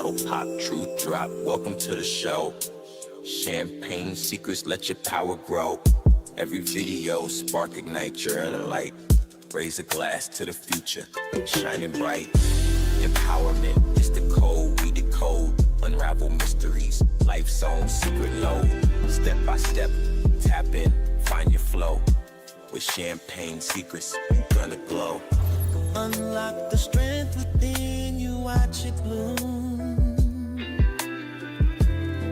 Bottle pop, truth drop, welcome to the show. Champagne secrets, let your power grow. Every video, spark, ignite your inner light. Raise a glass to the future, shining bright. Empowerment is the code, we decode. Unravel mysteries, life's own secret load. Step by step, tap in, find your flow. With champagne secrets, you gonna glow. Unlock the strength within you, watch it bloom.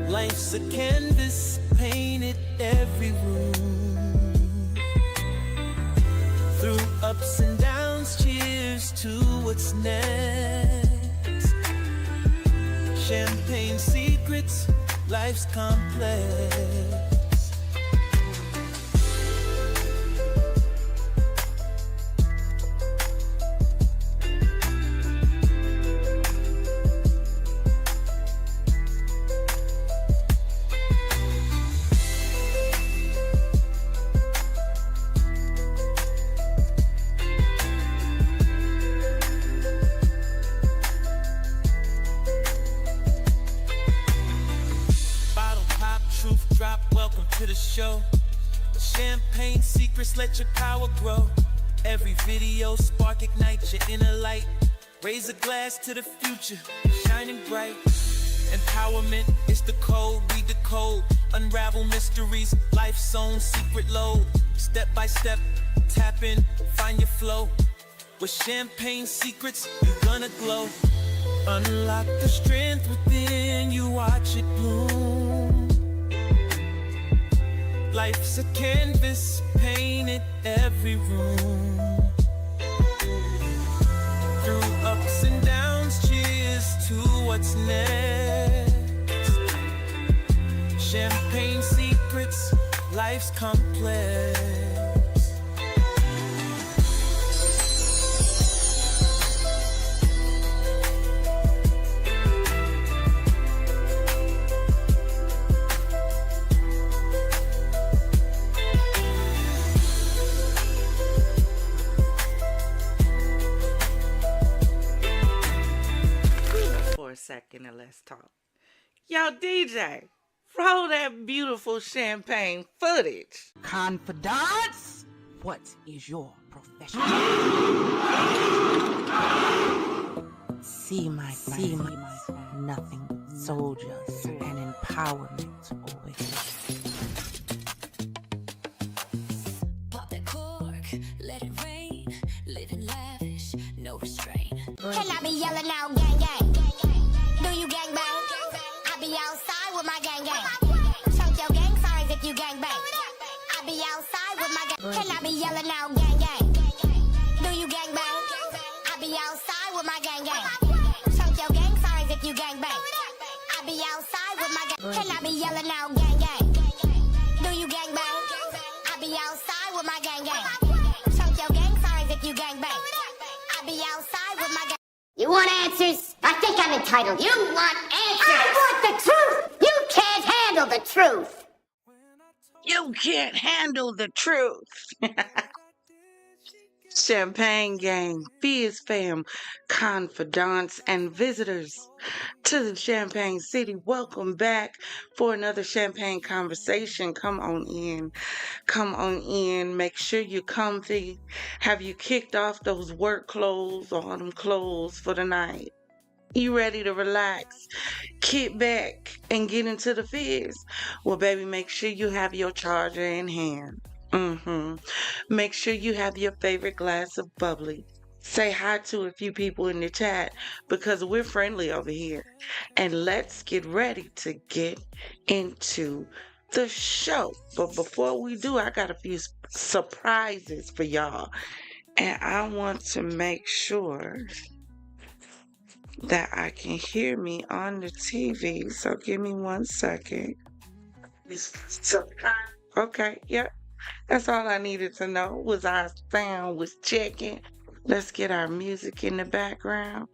Life's a canvas, painted every room. Through ups and downs, cheers to what's next. Champagne secrets, life's complex. To the show, champagne secrets, let your power grow. Every video, spark, ignite your inner light. Raise a glass to the future, shining bright. Empowerment is the code, we decode. Unravel mysteries, life's own secret load. Step by step, tap in, find your flow. With champagne secrets, you're gonna glow. Unlock the strength within you, watch it bloom. Life's a canvas, painted every room. Through ups and downs, cheers to what's next. Champagne secrets, life's complex. 2nd and let's talk. Yo, DJ, roll that beautiful champagne footage. Confidante, what is your profession? See my friend, nothing soldiers and empowerment over here. Pop that cork, let it rain, living lavish, no restraint. Can I be yelling out gang gang? Do you gang bang? I be outside with my gang gang. Chunk your gang signs if you gang bang. I be outside with my gang. Can I be yelling out gang gang? Do you gang bang? I be outside with my gang gang. Chunk your gang signs if you gang bang. I be outside with my gang. Can I be yelling out gang gang? Do you gang bang? I be outside with my gang gang. Chunk your gang signs if you gang bang. I be outside with my gang. You want answers? I think I'm entitled. You want answers? I want the truth! You can't handle the truth! You can't handle the truth. Champagne gang, FizzFam, confidants, and visitors to the Champagne City. Welcome back for another champagne conversation. Come on in. Come on in. Make sure you're comfy. Have you kicked off those work clothes or them clothes for the night? You ready to relax, kick back, and get into the fizz? Well, baby, make sure you have your charger in hand. Make sure you have your favorite glass of bubbly. Say hi to a few people in the chat because we're friendly over here. And let's get ready to get into the show. But before we do, I got a few surprises for y'all. And I want to make sure that I can hear me on the TV. So give me 1 second. Okay, yep. That's all I needed to know was our sound was checking. Let's get our music in the background.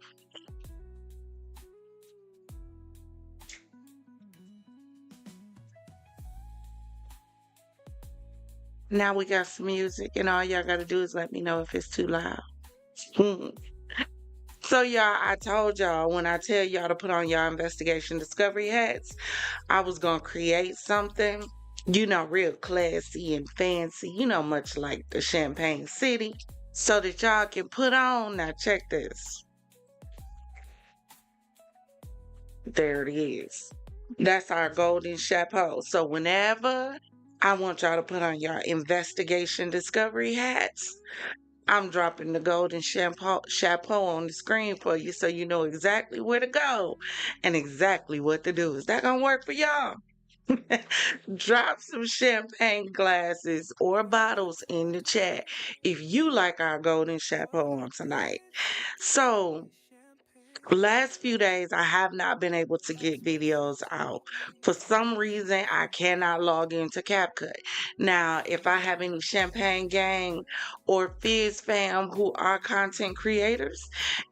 Now we got some music and all y'all gotta do is let me know if it's too loud. So So, y'all, I told y'all when I tell y'all to put on y'all investigation discovery hats, I was going to create something, real classy and fancy, much like the Champagne City, so that y'all can put on. Now, check this. There it is. That's our golden chapeau. So, whenever I want y'all to put on your investigation discovery hats, I'm dropping the golden chapeau on the screen for you so you know exactly where to go and exactly what to do. Is that going to work for y'all? Drop some champagne glasses or bottles in the chat if you like our golden chapeau on tonight. So, last few days, I have not been able to get videos out. For some reason, I cannot log into CapCut. Now, if I have any Champagne Gang or FizzFam who are content creators,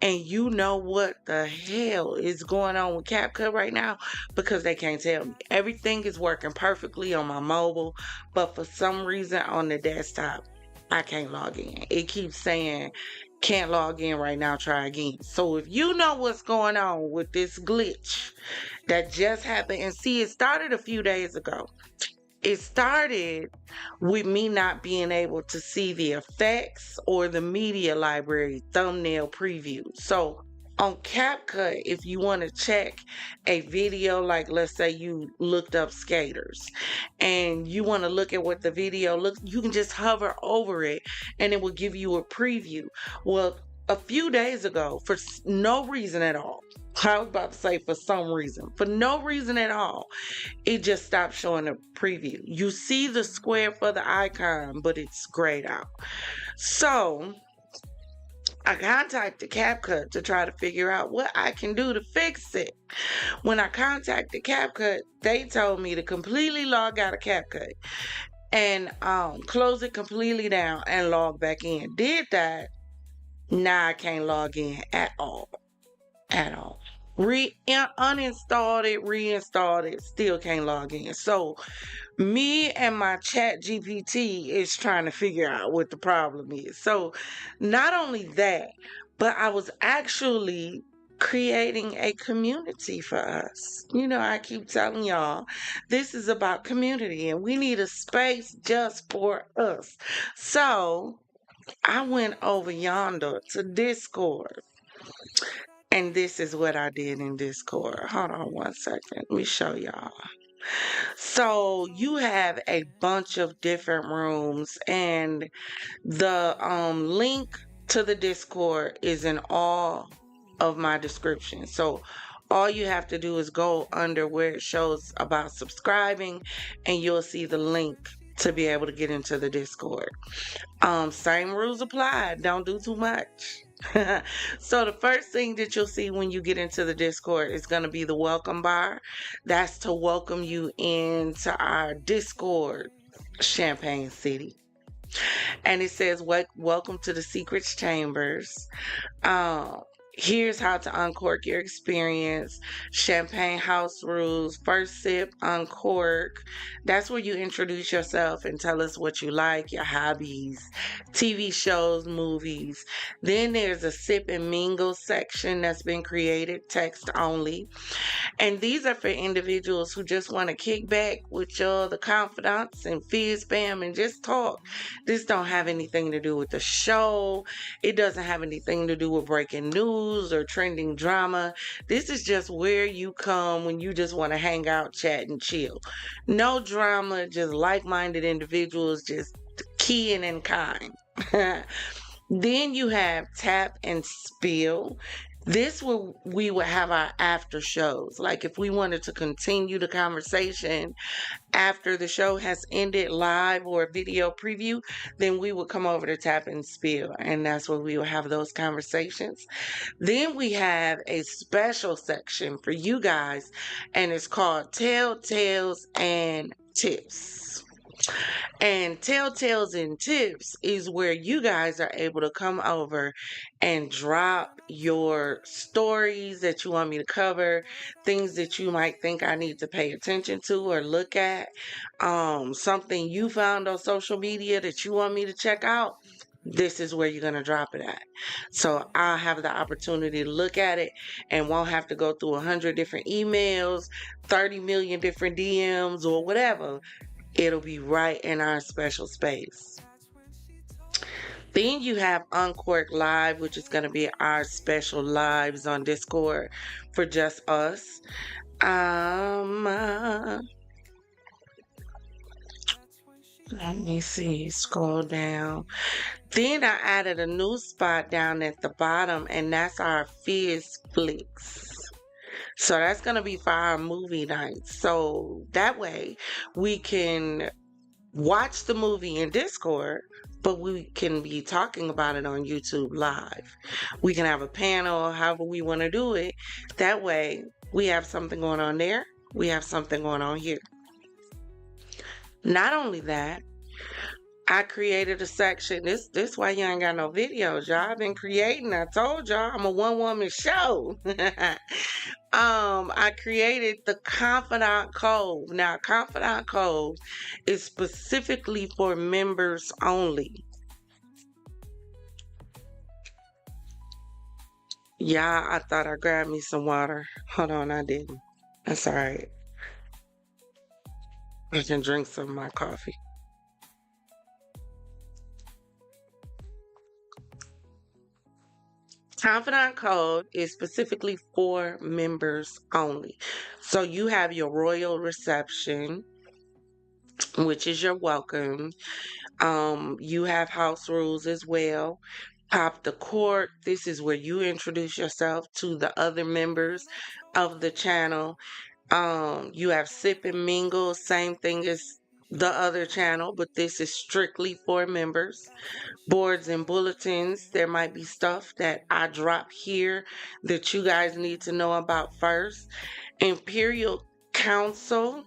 and you know what the hell is going on with CapCut right now, because they can't tell me. Everything is working perfectly on my mobile, but for some reason on the desktop, I can't log in. It keeps saying, can't log in right now, try again. So if you know what's going on with this glitch that just happened, and see, it started a few days ago. It started with me not being able to see the effects or the media library thumbnail preview. So on CapCut, if you want to check a video, like let's say you looked up skaters and you want to look at what the video looks, you can just hover over it and it will give you a preview. Well, a few days ago, for no reason at all, I was about to say for some reason, for no reason at all, it just stopped showing a preview. You see the square for the icon, but it's grayed out. So I contacted CapCut to try to figure out what I can do to fix it. When I contacted CapCut, they told me to completely log out of CapCut and close it completely down and log back in. Did that. Now I can't log in at all. At all. Uninstalled it, reinstalled it, still can't log in. So me and my chat GPT is trying to figure out what the problem is. So not only that, but I was actually creating a community for us. I keep telling y'all, this is about community and we need a space just for us. So I went over yonder to Discord. And this is what I did in Discord. Hold on one second. Let me show y'all. So you have a bunch of different rooms, and the link to the Discord is in all of my description. So all you have to do is go under where it shows about subscribing, and you'll see the link to be able to get into the Discord. Same rules apply. Don't do too much. So the first thing that you'll see when you get into the Discord is going to be the welcome bar. That's to welcome you into our Discord, Champagne City. And it says, welcome to the Secrets Chambers. Here's how to uncork your experience. Champagne house rules. First sip, uncork. That's where you introduce yourself and tell us what you like, your hobbies, TV shows, movies. Then there's a sip and mingle section that's been created, text only. And these are for individuals who just want to kick back with the Confidants and FizzFam and just talk. This don't have anything to do with the show. It doesn't have anything to do with breaking news or trending drama. This is just where you come when you just want to hang out, chat, and chill. No drama, just like-minded individuals, just keying and kind. Then you have tap and spill. This we would have our after shows. Like if we wanted to continue the conversation after the show has ended, live or video preview, then we would come over to tap and spill, and that's where we will have those conversations. Then we have a special section for you guys, and it's called Telltales and Tips. And Telltales and Tips is where you guys are able to come over and drop your stories that you want me to cover, things that you might think I need to pay attention to or look at, something you found on social media that you want me to check out. this is where you're going to drop it at. So I'll have the opportunity to look at it and won't have to go through 100 different emails, 30 million different DMs, or whatever. It'll be right in our special space. Then you have Uncork Live, which is going to be our special lives on Discord for just us. Let me see, scroll down. Then I added a new spot down at the bottom, and that's our FizzFlix. So that's going to be for our movie nights. So that way we can watch the movie in Discord, but we can be talking about it on YouTube Live. We can have a panel, however we want to do it. That way we have something going on there. We have something going on here. Not only that, I created a section. This why you ain't got no videos, y'all. I've been creating. I told y'all I'm a one-woman show. I created the Confidant Code. Now, Confidant Code is specifically for members only. Yeah, I thought I grabbed me some water. Hold on, I didn't. That's all right. I can drink some of my coffee. Confidant Code is specifically for members only. So you have your royal reception, which is your welcome. You have house rules as well. Pop the cork. This is where you introduce yourself to the other members of the channel. You have sip and mingle, same thing as the other channel, but this is strictly for members. Boards and bulletins, there might be stuff that I drop here that you guys need to know about first. Imperial Council,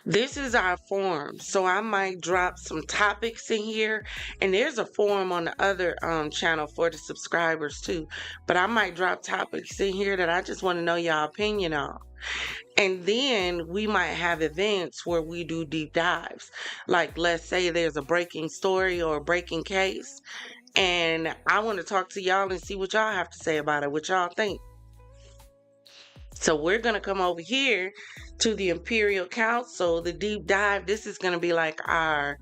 this is our forum, so I might drop some topics in here, and there's a forum on the other channel for the subscribers too, but I might drop topics in here that I just want to know y'all opinion on. And then we might have events where we do deep dives. Like, let's say there's a breaking story or a breaking case, and I want to talk to y'all and see what y'all have to say about it, what y'all think. So we're going to come over here to the Imperial Council, the deep dive. This is going to be like our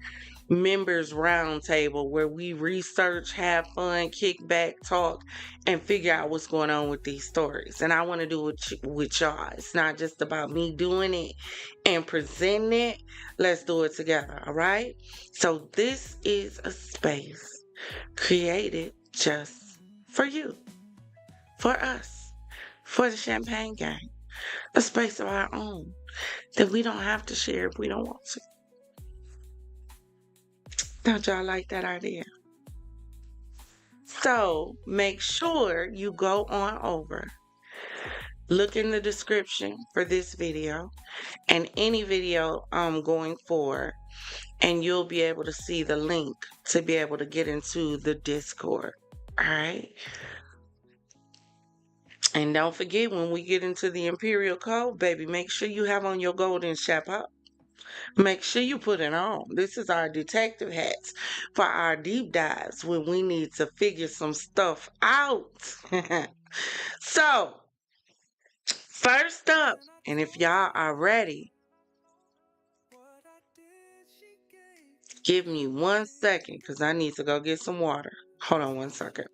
members roundtable where we research, have fun, kick back, talk, and figure out what's going on with these stories. And I want to do it with y'all. It's not just about me doing it and presenting it. Let's do it together, all right? So this is a space created just for you, for us, for the Champagne Gang. A space of our own that we don't have to share if we don't want to. Don't y'all like that idea? So make sure you go on over, look in the description for this video and any video going forward, and you'll be able to see the link to be able to get into the Discord. All right. And don't forget, when we get into the Imperial Code, baby, make sure you have on your golden chapeau. Make sure you put it on. This is our detective hats for our deep dives when we need to figure some stuff out. So, first up, and if y'all are ready, give me 1 second because I need to go get some water. Hold on 1 second.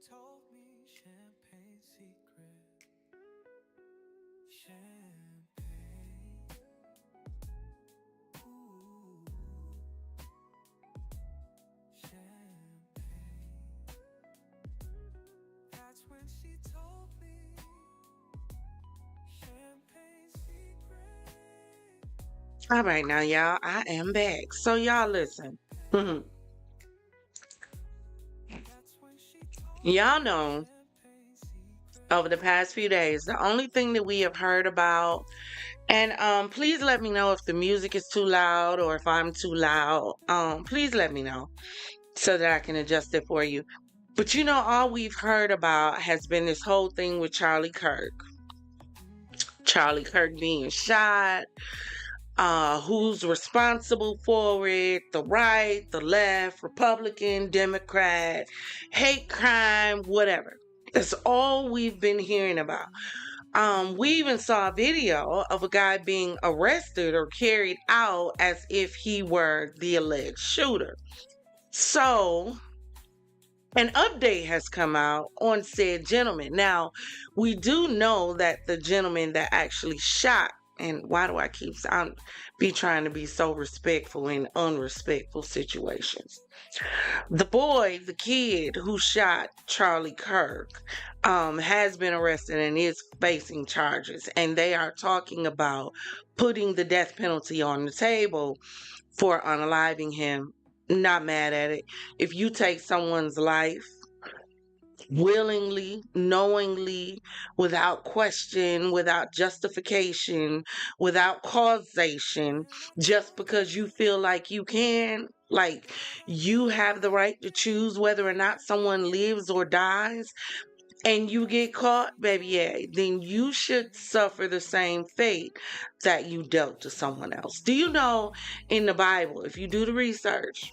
All right, now, y'all, I am back. So, y'all listen. Y'all know, over the past few days, the only thing that we have heard about, and please let me know if the music is too loud or if I'm too loud. Please let me know so that I can adjust it for you. But you know, all we've heard about has been this whole thing with Charlie Kirk. Charlie Kirk being shot. who's responsible for it, the right, the left, Republican, Democrat, hate crime, whatever. That's all we've been hearing about. We even saw a video of a guy being arrested or carried out as if he were the alleged shooter. So, an update has come out on said gentleman. Now, we do know that the gentleman that actually shot, and why do I keep be trying to be so respectful in unrespectful situations? The boy, the kid who shot Charlie Kirk, has been arrested and is facing charges. And they are talking about putting the death penalty on the table for unaliving him. Not mad at it. If you take someone's life willingly, knowingly, without question, without justification, without causation, just because you feel like you can, like you have the right to choose whether or not someone lives or dies, and you get caught, baby, yeah, then you should suffer the same fate that you dealt to someone else. Do you know in the Bible, if you do the research,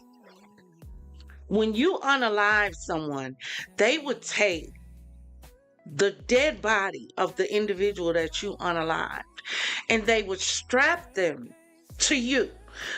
when you unalive someone, they would take the dead body of the individual that you unalived and they would strap them to you.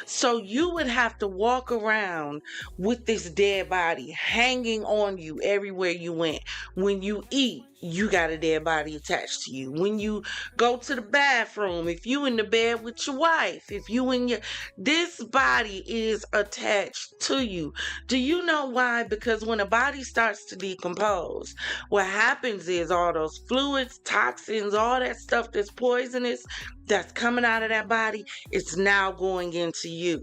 So you would have to walk around with this dead body hanging on you everywhere you went. When you eat, you got a dead body attached to you. When you go to the bathroom, if you in the bed with your wife, if you in your, this body is attached to you. Do you know why? Because when a body starts to decompose, what happens is all those fluids, toxins, all that stuff that's poisonous, that's coming out of that body, it's now going into you.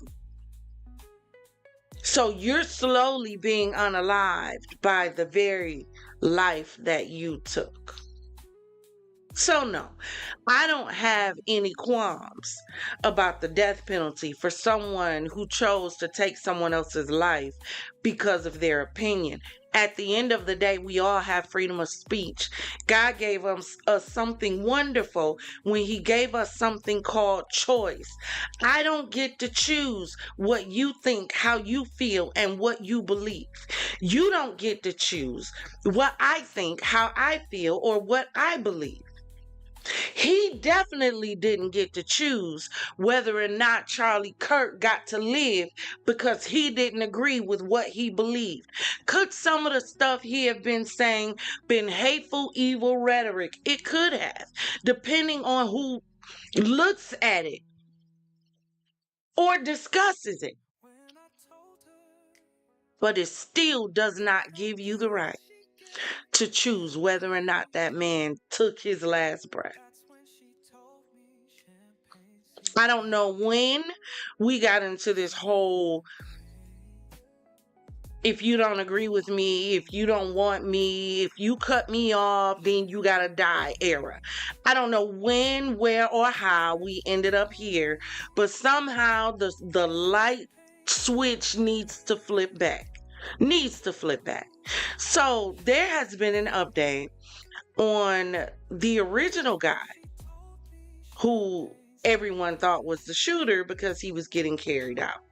So you're slowly being unalived by the very life that you took. So no, I don't have any qualms about the death penalty for someone who chose to take someone else's life because of their opinion. At the end of the day, we all have freedom of speech. God gave us something wonderful when He gave us something called choice. I don't get to choose what you think, how you feel, and what you believe. You don't get to choose what I think, how I feel, or what I believe. He definitely didn't get to choose whether or not Charlie Kirk got to live because he didn't agree with what he believed. Could some of the stuff he have been saying been hateful, evil rhetoric? It could have, depending on who looks at it or discusses it. But it still does not give you the right to choose whether or not that man took his last breath. I don't know when we got into this whole, if you don't agree with me, if you don't want me, if you cut me off, then you gotta die era. I don't know when, where, or how we ended up here, but somehow the light switch needs to flip back. So there has been an update on the original guy who everyone thought was the shooter because he was getting carried out.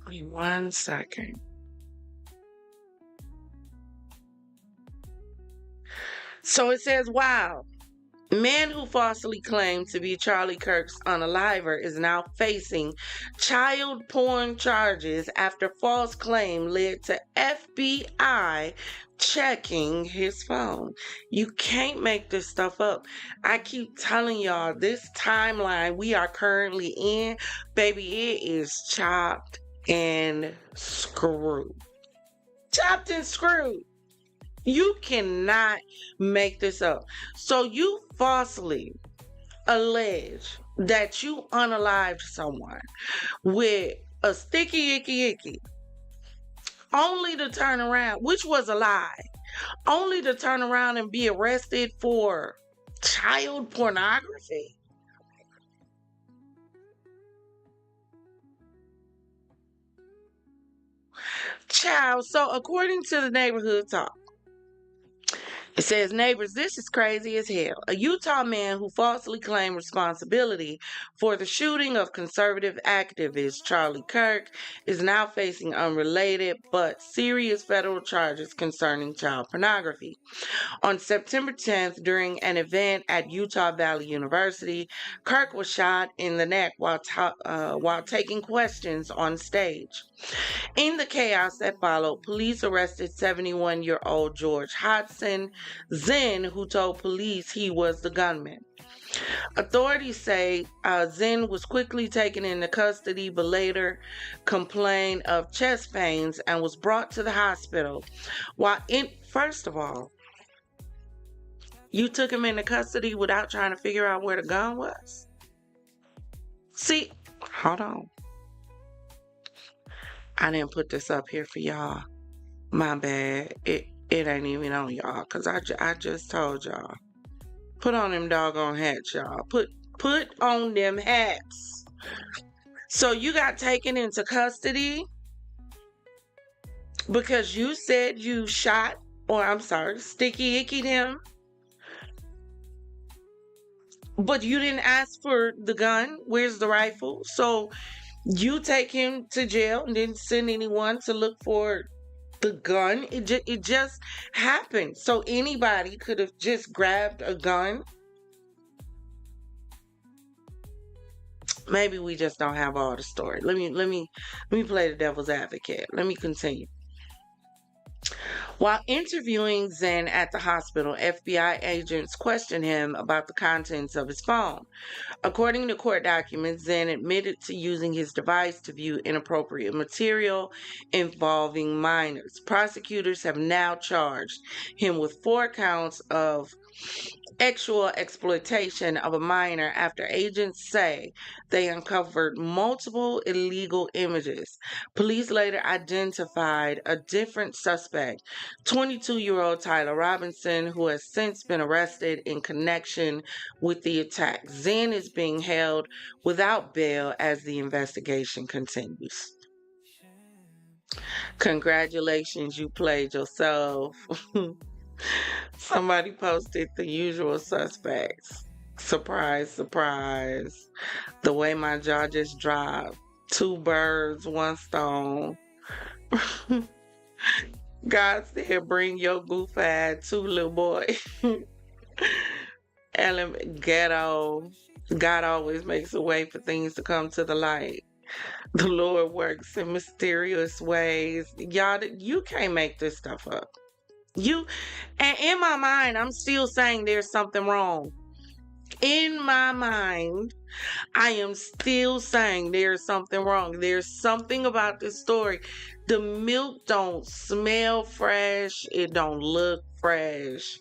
Wait 1 second. So it says, wow. Man who falsely claimed to be Charlie Kirk's unaliver is now facing child porn charges after false claim led to FBI checking his phone. You can't make this stuff up. I keep telling y'all, this timeline we are currently in, baby, it is chopped and screwed. Chopped and screwed. You cannot make this up. So you falsely allege that you unalived someone with a sticky icky, only to turn around, which was a lie, only to turn around and be arrested for child pornography. Child, so according to the neighborhood talk, It says, neighbors, this is crazy as hell. A Utah man who falsely claimed responsibility for the shooting of conservative activist Charlie Kirk is now facing unrelated but serious federal charges concerning child pornography. On September 10th, during an event at Utah Valley University, Kirk was shot in the neck while taking questions on stage. In the chaos that followed, police arrested 71-year-old George Hodson Zinn, who told police he was the gunman. Authorities say Zinn was quickly taken into custody, but later complained of chest pains and was brought to the hospital. First of all, you took him into custody without trying to figure out where the gun was? See, hold on. I didn't put this up here for y'all. My bad. It ain't even on y'all, because I just told y'all. Put on them doggone hats, y'all. Put on them hats. So you got taken into custody because you said you shot, sticky ickied him. But you didn't ask for the gun. Where's the rifle? So you take him to jail and didn't send anyone to look for the gun. It just happened. So anybody could have just grabbed a gun. Maybe we just don't have all the story. Let me play the devil's advocate. Let me continue. While interviewing Zinn at the hospital, FBI agents questioned him about the contents of his phone. According to court documents, Zinn admitted to using his device to view inappropriate material involving minors. Prosecutors have now charged him with 4 counts of sexual exploitation of a minor after agents say they uncovered multiple illegal images. Police later identified a different suspect, 22-year-old Tyler Robinson, who has since been arrested in connection with the attack. Zinn is being held without bail as the investigation continues. Congratulations, you played yourself. Somebody posted The Usual Suspects. Surprise, surprise. The way my jaw just dropped. 2 birds, 1 stone. God said, bring your goof ass to little boy. Ghetto. God always makes a way for things to come to the light. The Lord works in mysterious ways. Y'all, you can't make this stuff up. And in my mind, I'm still saying there's something wrong. In my mind, I am still saying there's something wrong. There's something about this story. The milk don't smell fresh. It don't look fresh.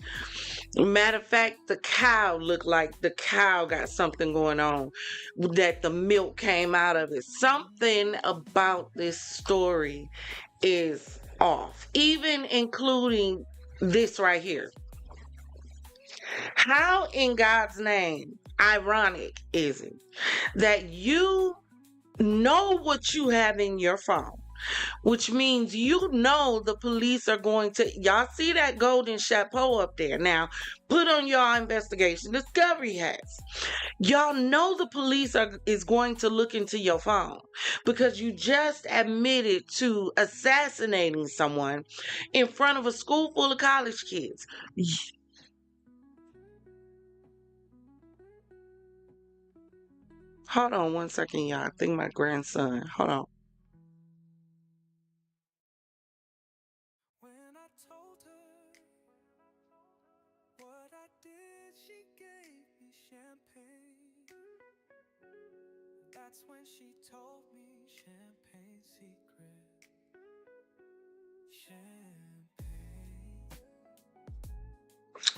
Matter of fact, the cow looked like the cow got something going on, that the milk came out of it. Something about this story is off, even including this right here. How in God's name ironic is it that you know what you have in your phone, which means you know the police are going to, y'all see that golden chapeau up there. Now, put on your investigation discovery hats. Y'all know the police is going to look into your phone because you just admitted to assassinating someone in front of a school full of college kids. Hold on 1 second, y'all. I think my grandson. Hold on. When I told her what I did, she gave me champagne. That's when she told me champagne secret. Champagne.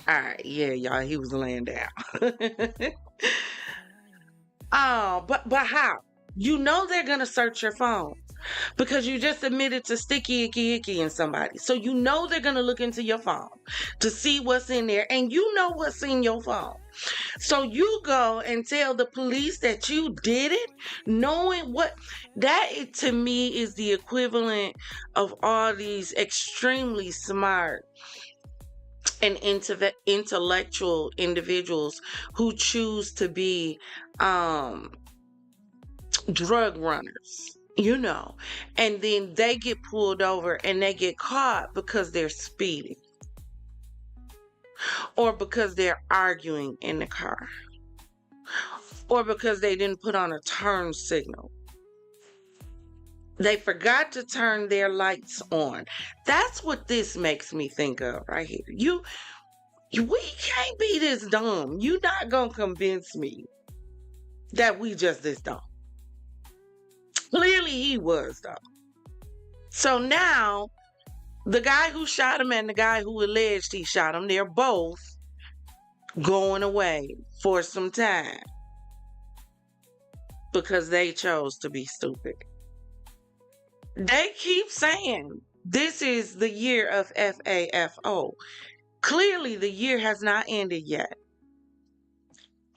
All right, yeah, y'all. He was laying down. Oh, but how? You know they're gonna search your phone because you just admitted to sticky icky in somebody. So you know they're gonna look into your phone to see what's in there, and you know what's in your phone. So you go and tell the police that you did it, knowing what that to me is the equivalent of all these extremely smart and intellectual individuals who choose to be drug runners, and then they get pulled over and they get caught because they're speeding or because they're arguing in the car or because they didn't put on a turn signal. They forgot to turn their lights on. That's what this makes me think of right here. We can't be this dumb. You're not going to convince me that we just this dumb. Clearly he was, though. So now, the guy who shot him and the guy who alleged he shot him, they're both going away for some time because they chose to be stupid. They keep saying this is the year of FAFO. Clearly, the year has not ended yet.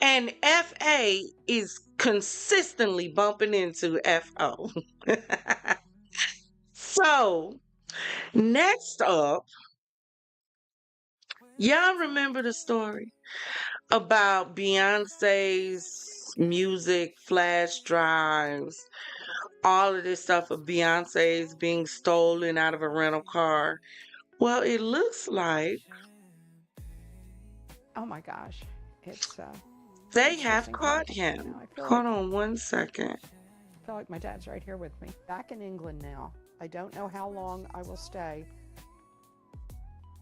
And FA is consistently bumping into FO. So, next up, y'all remember the story about Beyonce's music flash drives, all of this stuff of Beyonce's being stolen out of a rental car? Well, it looks like oh my gosh, they it's have just caught incredible. him. I feel Hold like, on one second. I feel like my dad's right here with me. Back in England now. I don't know how long I will stay.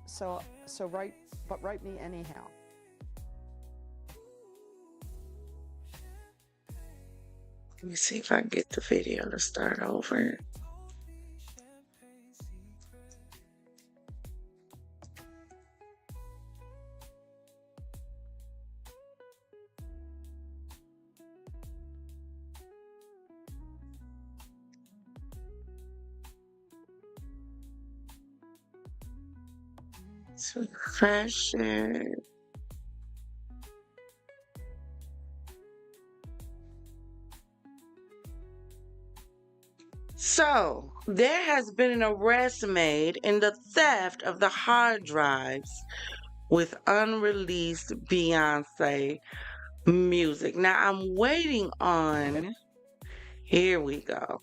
So write me anyhow. Let me see if I can get the video to start over. So fashion. So, there has been an arrest made in the theft of the hard drives with unreleased Beyonce music. Now, I'm waiting on. Here we go.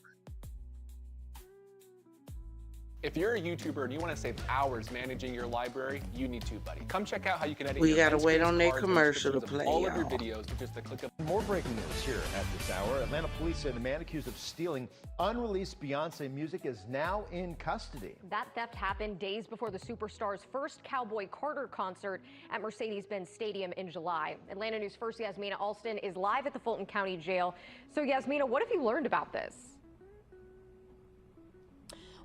If you're a YouTuber and you want to save hours managing your library, you need TubeBuddy. Come check out how you can edit We your gotta wait entries, on their cards, and commercial to descriptions of play, all of your y'all. videos with just a click of. More breaking news here at this hour. Atlanta police say the man accused of stealing unreleased Beyonce music is now in custody. That theft happened days before the superstar's first Cowboy Carter concert at Mercedes-Benz Stadium in July. Atlanta News First Yasmina Alston is live at the Fulton County Jail. So Yasmina, what have you learned about this?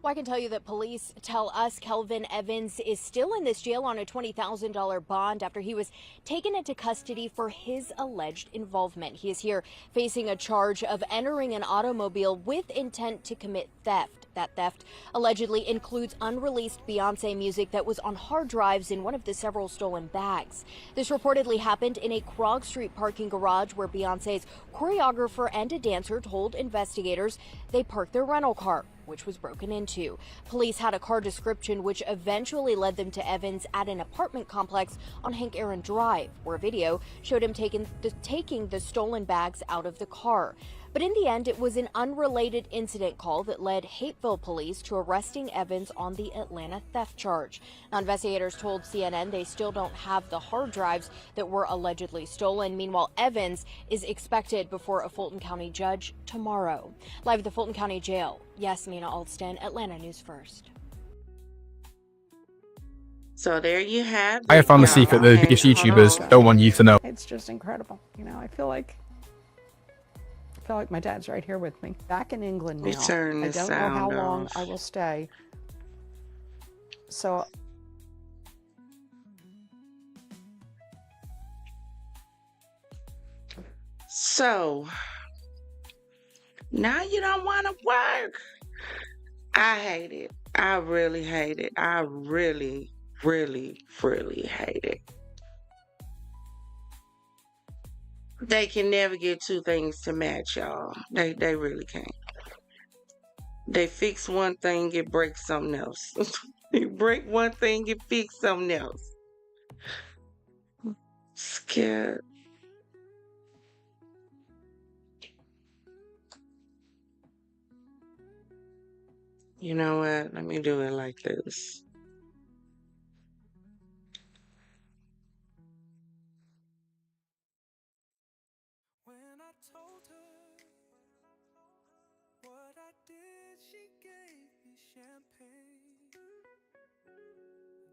Well, I can tell you that police tell us Kelvin Evans is still in this jail on a $20,000 bond after he was taken into custody for his alleged involvement. He is here facing a charge of entering an automobile with intent to commit theft. That theft allegedly includes unreleased Beyonce music that was on hard drives in one of the several stolen bags. This reportedly happened in a Krog Street parking garage where Beyonce's choreographer and a dancer told investigators they parked their rental car, which was broken into. Police had a car description which eventually led them to Evans at an apartment complex on Hank Aaron Drive, where video showed him taking the stolen bags out of the car. But in the end, it was an unrelated incident call that led Hateville police to arresting Evans on the Atlanta theft charge. Now, investigators told CNN they still don't have the hard drives that were allegedly stolen. Meanwhile, Evans is expected before a Fulton County judge tomorrow. Live at the Fulton County Jail, Yasmina Alston, Atlanta News First. So there you have it. I have found the secret that the biggest YouTubers don't want you to know. It's just incredible. I feel like my dad's right here with me. Back in England now. Turn I the don't know how sound long off. I will stay. So now you don't want to work. I hate it. I really hate it. I really, really, really hate it. They can never get two things to match, y'all. They really can't. They fix one thing, it breaks something else. You break one thing, it fix something else. Scared. You know what? Let me do it like this. When I told her what I did, she gave me champagne.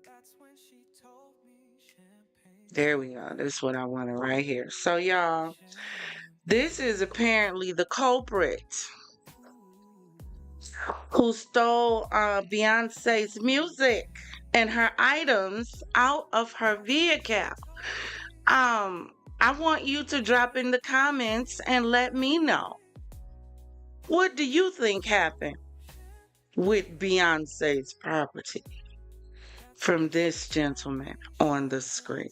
That's when she told me champagne. There we go. This is what I wanted right here. So, y'all, this is apparently the culprit who stole Beyonce's music and her items out of her vehicle. I want you to drop in the comments and let me know. What do you think happened with Beyonce's property from this gentleman on the screen?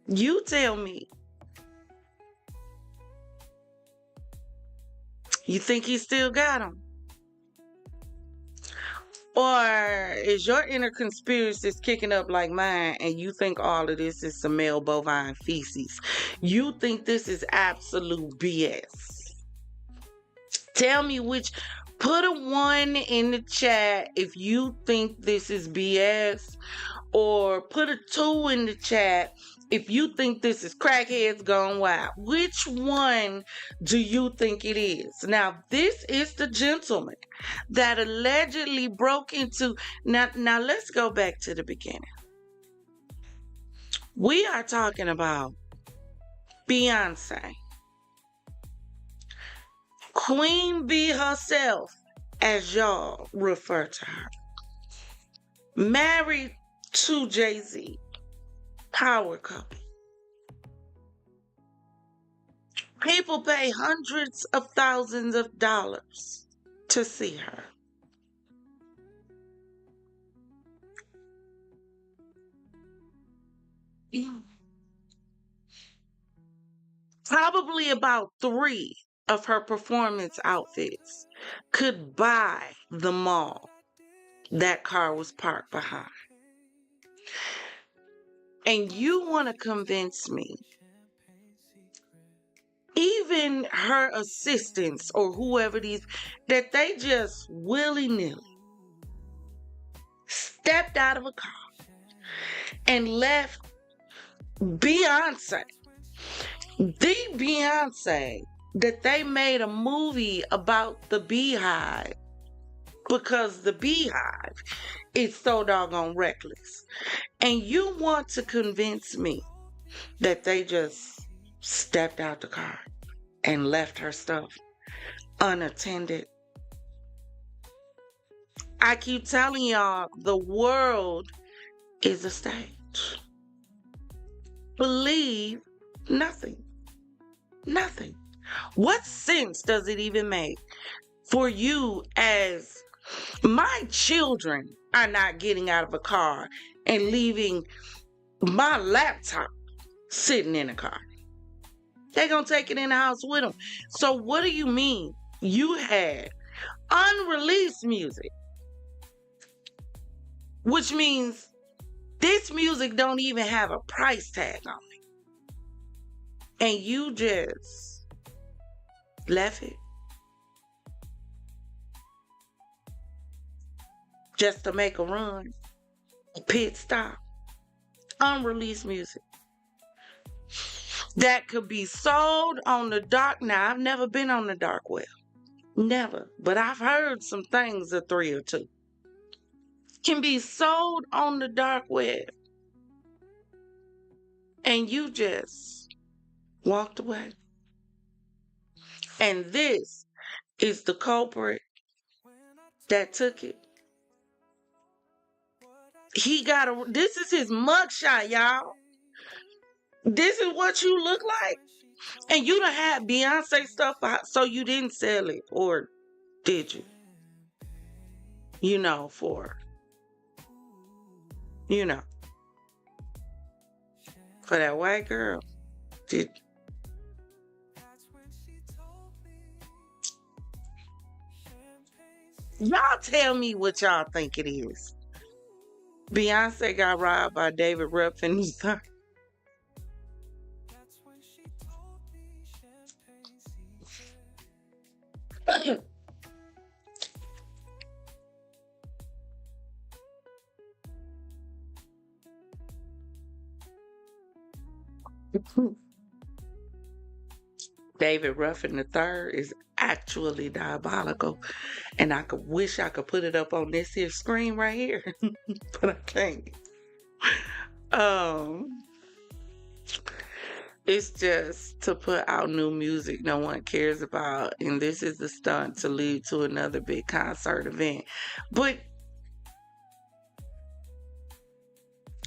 You tell me. You think he still got them? Or is your inner conspiracy kicking up like mine and you think all of this is some male bovine feces? You think this is absolute BS? Tell me which. Put a 1 in the chat if you think this is BS. Or put a 2 in the chat if you think this is crackheads gone wild. Which one do you think it is? Now, this is the gentleman that allegedly broke into... Now let's go back to the beginning. We are talking about Beyonce. Queen Bee herself, as y'all refer to her. Married to Jay-Z. Power couple. People pay hundreds of thousands of dollars to see her. Probably about 3 of her performance outfits could buy the mall that car was parked behind. And you want to convince me, even her assistants or whoever these, that they just willy-nilly stepped out of a car and left Beyonce, the Beyonce, that they made a movie about the Beehive because the Beehive is so doggone reckless. And you want to convince me that they just stepped out the car and left her stuff unattended? I keep telling y'all, the world is a stage. Believe nothing. Nothing. What sense does it even make for you as my children are not getting out of a car and leaving my laptop sitting in a car? They're going to take it in the house with them. So what do you mean you had unreleased music? Which means this music don't even have a price tag on it. And you just left it just to make a run, a pit stop. Unreleased music that could be sold on the dark. Now, I've never been on the dark web. Never. But I've heard some things, a 3 or 2. Can be sold on the dark web. And you just walked away. And this is the culprit that took it. He got this is his mugshot, y'all. This is what you look like. And you done had Beyonce stuff out, so you didn't sell it. Or did you? You know, for that white girl. Did y'all tell me what y'all think it is? Beyonce got robbed by David Ruffin. David Ruffin III is actually diabolical, and I could wish I could put it up on this here screen right here, but I can't. It's just to put out new music no one cares about, and this is the stunt to lead to another big concert event. But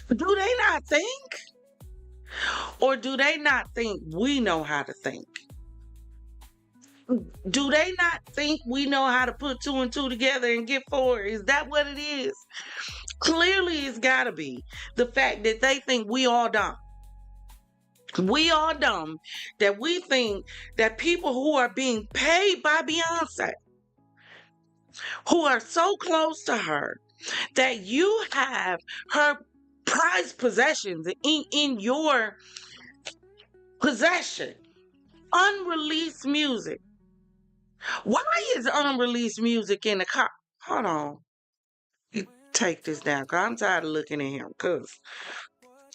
do they not think? Or do they not think we know how to think? Do they not think we know how to put 2 and 2 together and get 4? Is that what it is? Clearly, it's got to be the fact that they think we all dumb. We all dumb that we think that people who are being paid by Beyonce, who are so close to her, that you have her prized possessions in your possession, unreleased music. Why is unreleased music in the car? Hold on. You take this down, because I'm tired of looking at him, because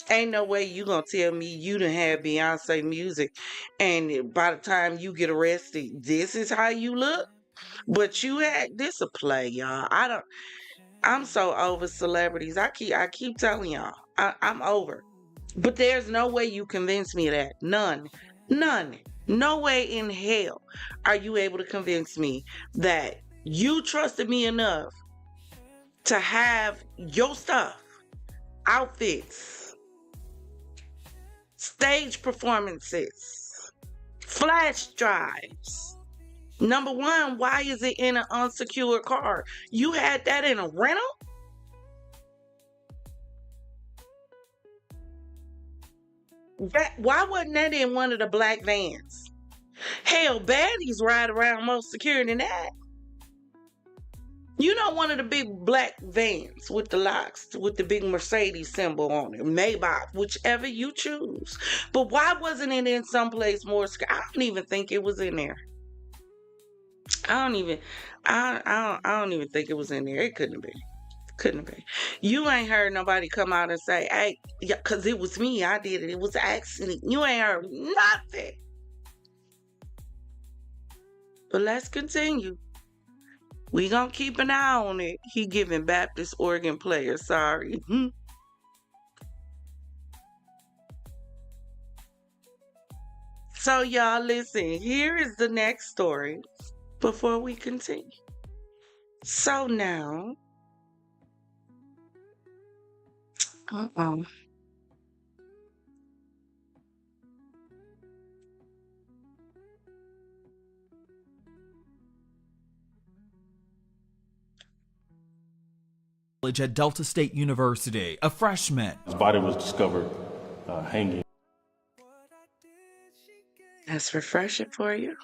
ain't no way you gonna tell me you done had Beyonce music and by the time you get arrested, this is how you look? But you had this a play, y'all. I'm so over celebrities. I keep telling y'all. I'm over. But there's no way you convince me of that. None. No way in hell are you able to convince me that you trusted me enough to have your stuff, outfits, stage performances, flash drives. Number one, why is it in an unsecured car? You had that in a rental? Why wasn't that in one of the black vans? Hell, baddies ride around more secure than that. You know, one of the big black vans with the locks, with the big Mercedes symbol on it, Maybach, whichever you choose. But why wasn't it in someplace more secure? I don't even think it was in there. I don't even think it was in there. It couldn't be. You ain't heard nobody come out and say, hey, yeah, because it was me, I did it. It was an accident. You ain't heard nothing. But let's continue. We gonna keep an eye on it. He giving Baptist organ player, sorry. So y'all listen, here is the next story before we continue. So now, at Delta State University, a freshman. His body was discovered hanging. That's refreshing for you.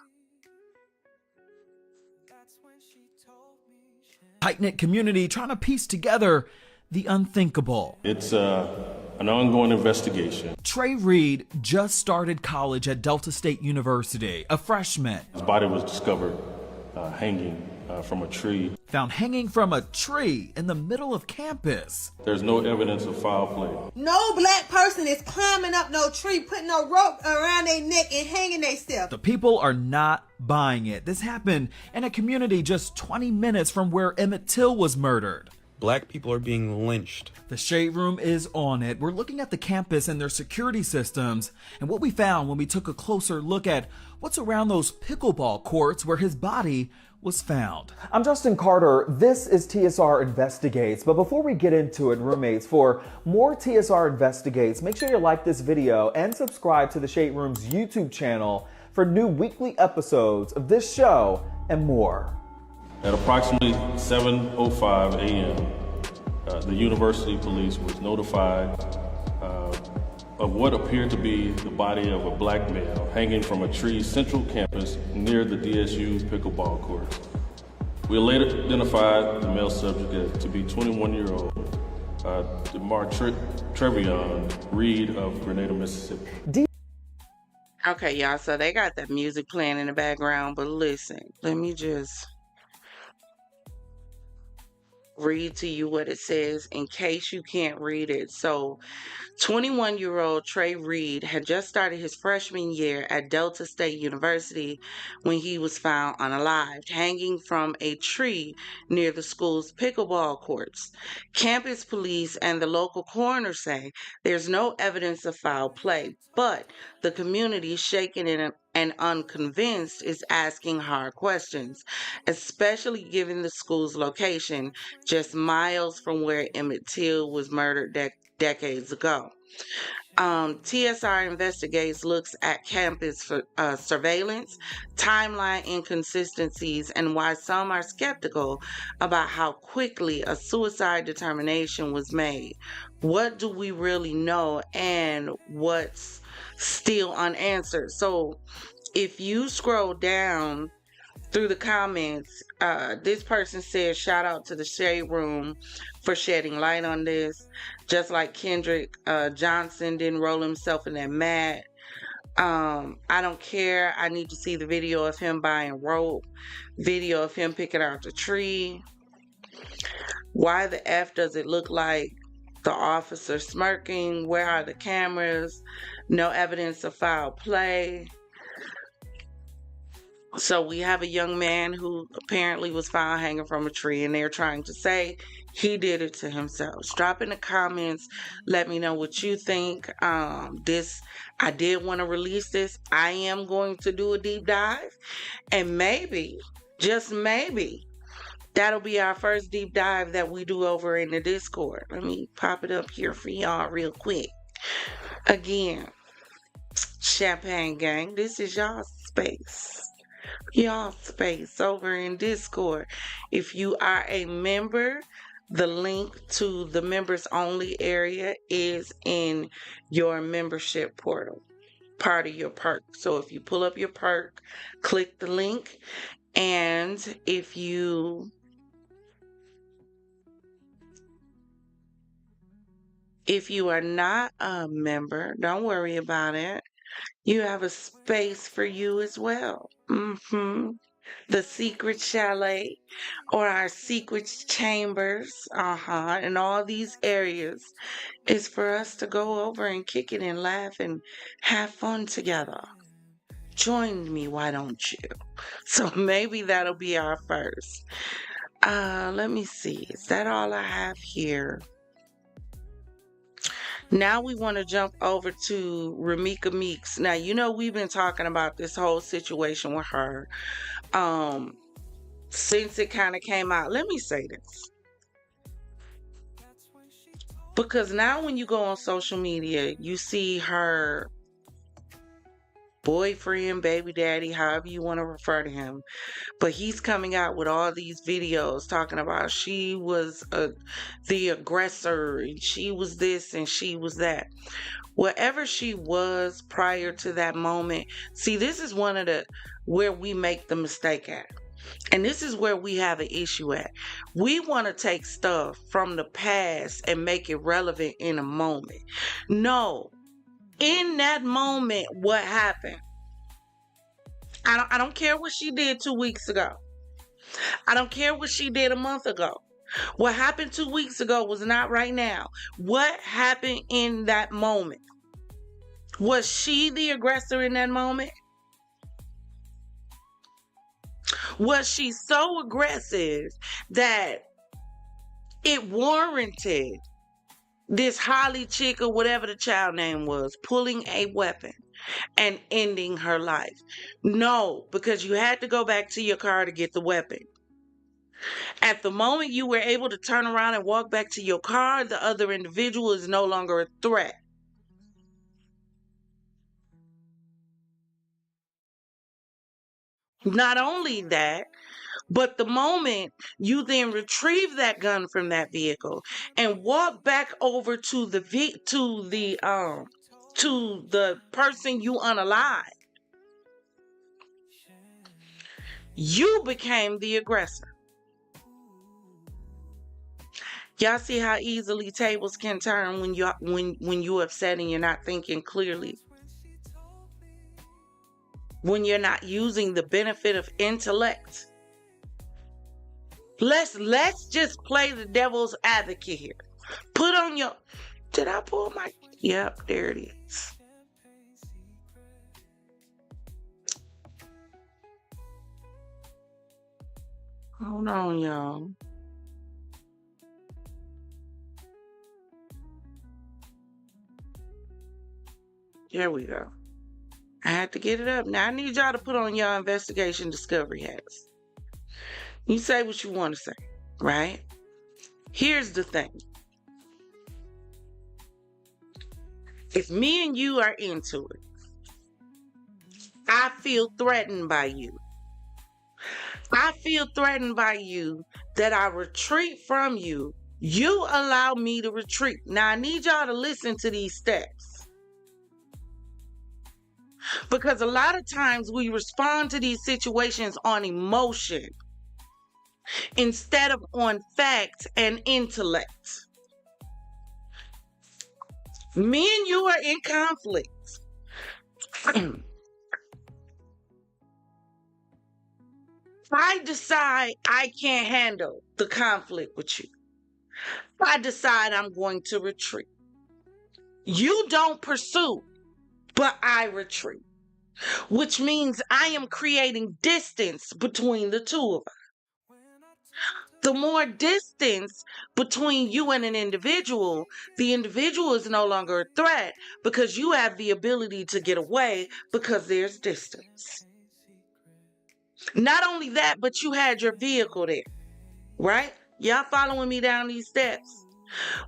Tight-knit community trying to piece together the unthinkable. It's an ongoing investigation. Trey Reed just started college at Delta State University, a freshman. His body was discovered hanging from a tree. Found hanging from a tree in the middle of campus. There's no evidence of foul play. No black person is climbing up no tree, putting no rope around their neck and hanging themselves. The people are not buying it. This happened in a community just 20 minutes from where Emmett Till was murdered. Black people are being lynched. The Shade Room is on it. We're looking at the campus and their security systems and what we found when we took a closer look at what's around those pickleball courts where his body was found. I'm Justin Carter. This is TSR Investigates. But before we get into it, roommates, for more TSR Investigates, make sure you like this video and subscribe to the Shade Room's YouTube channel for new weekly episodes of this show and more. At approximately 7:05 a.m., the university police was notified of what appeared to be the body of a black male hanging from a tree central campus near the DSU pickleball court. We later identified the male subject to be 21-year-old DeMar Trevion Reed of Grenada, Mississippi. Okay, y'all, so they got that music playing in the background, but listen, let me just read to you what it says in case you can't read it. So 21-year-old Trey Reed had just started his freshman year at Delta State University when he was found unalived, hanging from a tree near the school's pickleball courts. Campus police and the local coroner say there's no evidence of foul play, but the community, shaken and unconvinced, is asking hard questions, especially given the school's location just miles from where Emmett Till was murdered decades ago. TSR Investigates looks at campus surveillance, timeline inconsistencies, and why some are skeptical about how quickly a suicide determination was made. What do we really know, and what's still unanswered? So, if you scroll down through the comments, this person says, shout out to the Shade Room for shedding light on this. Just like Kendrick Johnson didn't roll himself in that mat. I don't care. I need to see the video of him buying rope, video of him picking out the tree. Why the F does it look like the officer smirking? Where are the cameras? No evidence of foul play. So we have a young man who apparently was found hanging from a tree, and they're trying to say he did it to himself. Drop in the comments. Let me know what you think. I did want to release this. I am going to do a deep dive, and maybe, just maybe, that'll be our first deep dive that we do over in the Discord. Let me pop it up here for y'all real quick. Again, Champagne Gang, this is y'all space. Y'all space over in Discord. If you are a member, the link to the members only area is in your membership portal, part of your perk. So if you pull up your perk, click the link, and if you are not a member, don't worry about it. You have a space for you as well. The secret chalet or our secret chambers, and all these areas is for us to go over and kick it and laugh and have fun together. Join me, why don't you? So maybe that'll be our first. Let me see. Is that all I have here? Now we want to jump over to Ramika Meeks. Now, you know, we've been talking about this whole situation with her since it kind of came out. Let me say this. Because now when you go on social media, you see her boyfriend, baby daddy, however you want to refer to him, but he's coming out with all these videos talking about she was the aggressor, and she was this and she was that. Whatever she was prior to that moment, see, this is one of the where we make the mistake at, and this is where we have an issue at. We want to take stuff from the past and make it relevant in a moment. No. In that moment, what happened? I don't care what she did 2 weeks ago. I don't care what she did a month ago. What happened 2 weeks ago was not right now. What happened in that moment? Was she the aggressor in that moment? Was she so aggressive that it warranted this Holly chick or whatever the child name was pulling a weapon and ending her life? No, because you had to go back to your car to get the weapon. At the moment you were able to turn around and walk back to your car, the other individual is no longer a threat. Not only that, but the moment you then retrieve that gun from that vehicle and walk back over to the person you unalived, you became the aggressor. Y'all see how easily tables can turn when you're upset and you're not thinking clearly. when you're not using the benefit of intellect? Let's just play the devil's advocate here. Put on your... Did I pull my... Yep, there it is. Hold on, y'all. There we go. I had to get it up. Now I need y'all to put on your investigation discovery hats. You say what you want to say, right? Here's the thing. If me and you are into it, I feel threatened by you. I feel threatened by you that I retreat from you. You allow me to retreat. Now I need y'all to listen to these steps. Because a lot of times we respond to these situations on emotion instead of on fact and intellect. Me and you are in conflict. I decide I can't handle the conflict with you. I decide I'm going to retreat. You don't pursue, but I retreat. Which means I am creating distance between the two of us. The more distance between you and an individual, the individual is no longer a threat because you have the ability to get away because there's distance. Not only that, but you had your vehicle there, right? Y'all following me down these steps?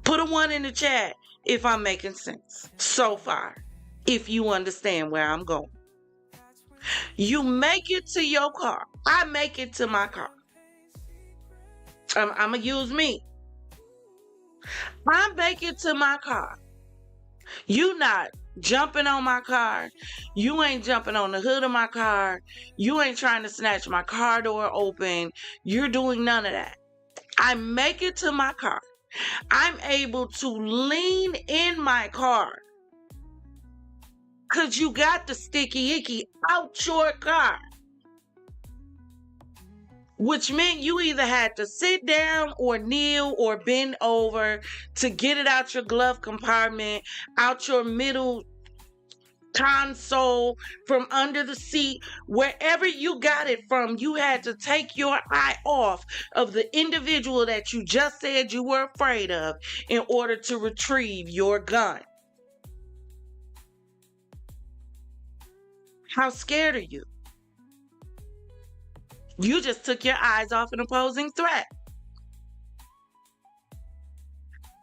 Put a 1 in the chat if I'm making sense so far, if you understand where I'm going. You make it to your car. I make it to my car. I'm going to use me. I make it to my car. You not jumping on my car. You ain't jumping on the hood of my car. You ain't trying to snatch my car door open. You're doing none of that. I make it to my car. I'm able to lean in my car because you got the sticky icky out your car. Which meant you either had to sit down or kneel or bend over to get it out your glove compartment, out your middle console, from under the seat, wherever you got it from. You had to take your eye off of the individual that you just said you were afraid of in order to retrieve your gun. How scared are you? You just took your eyes off an opposing threat.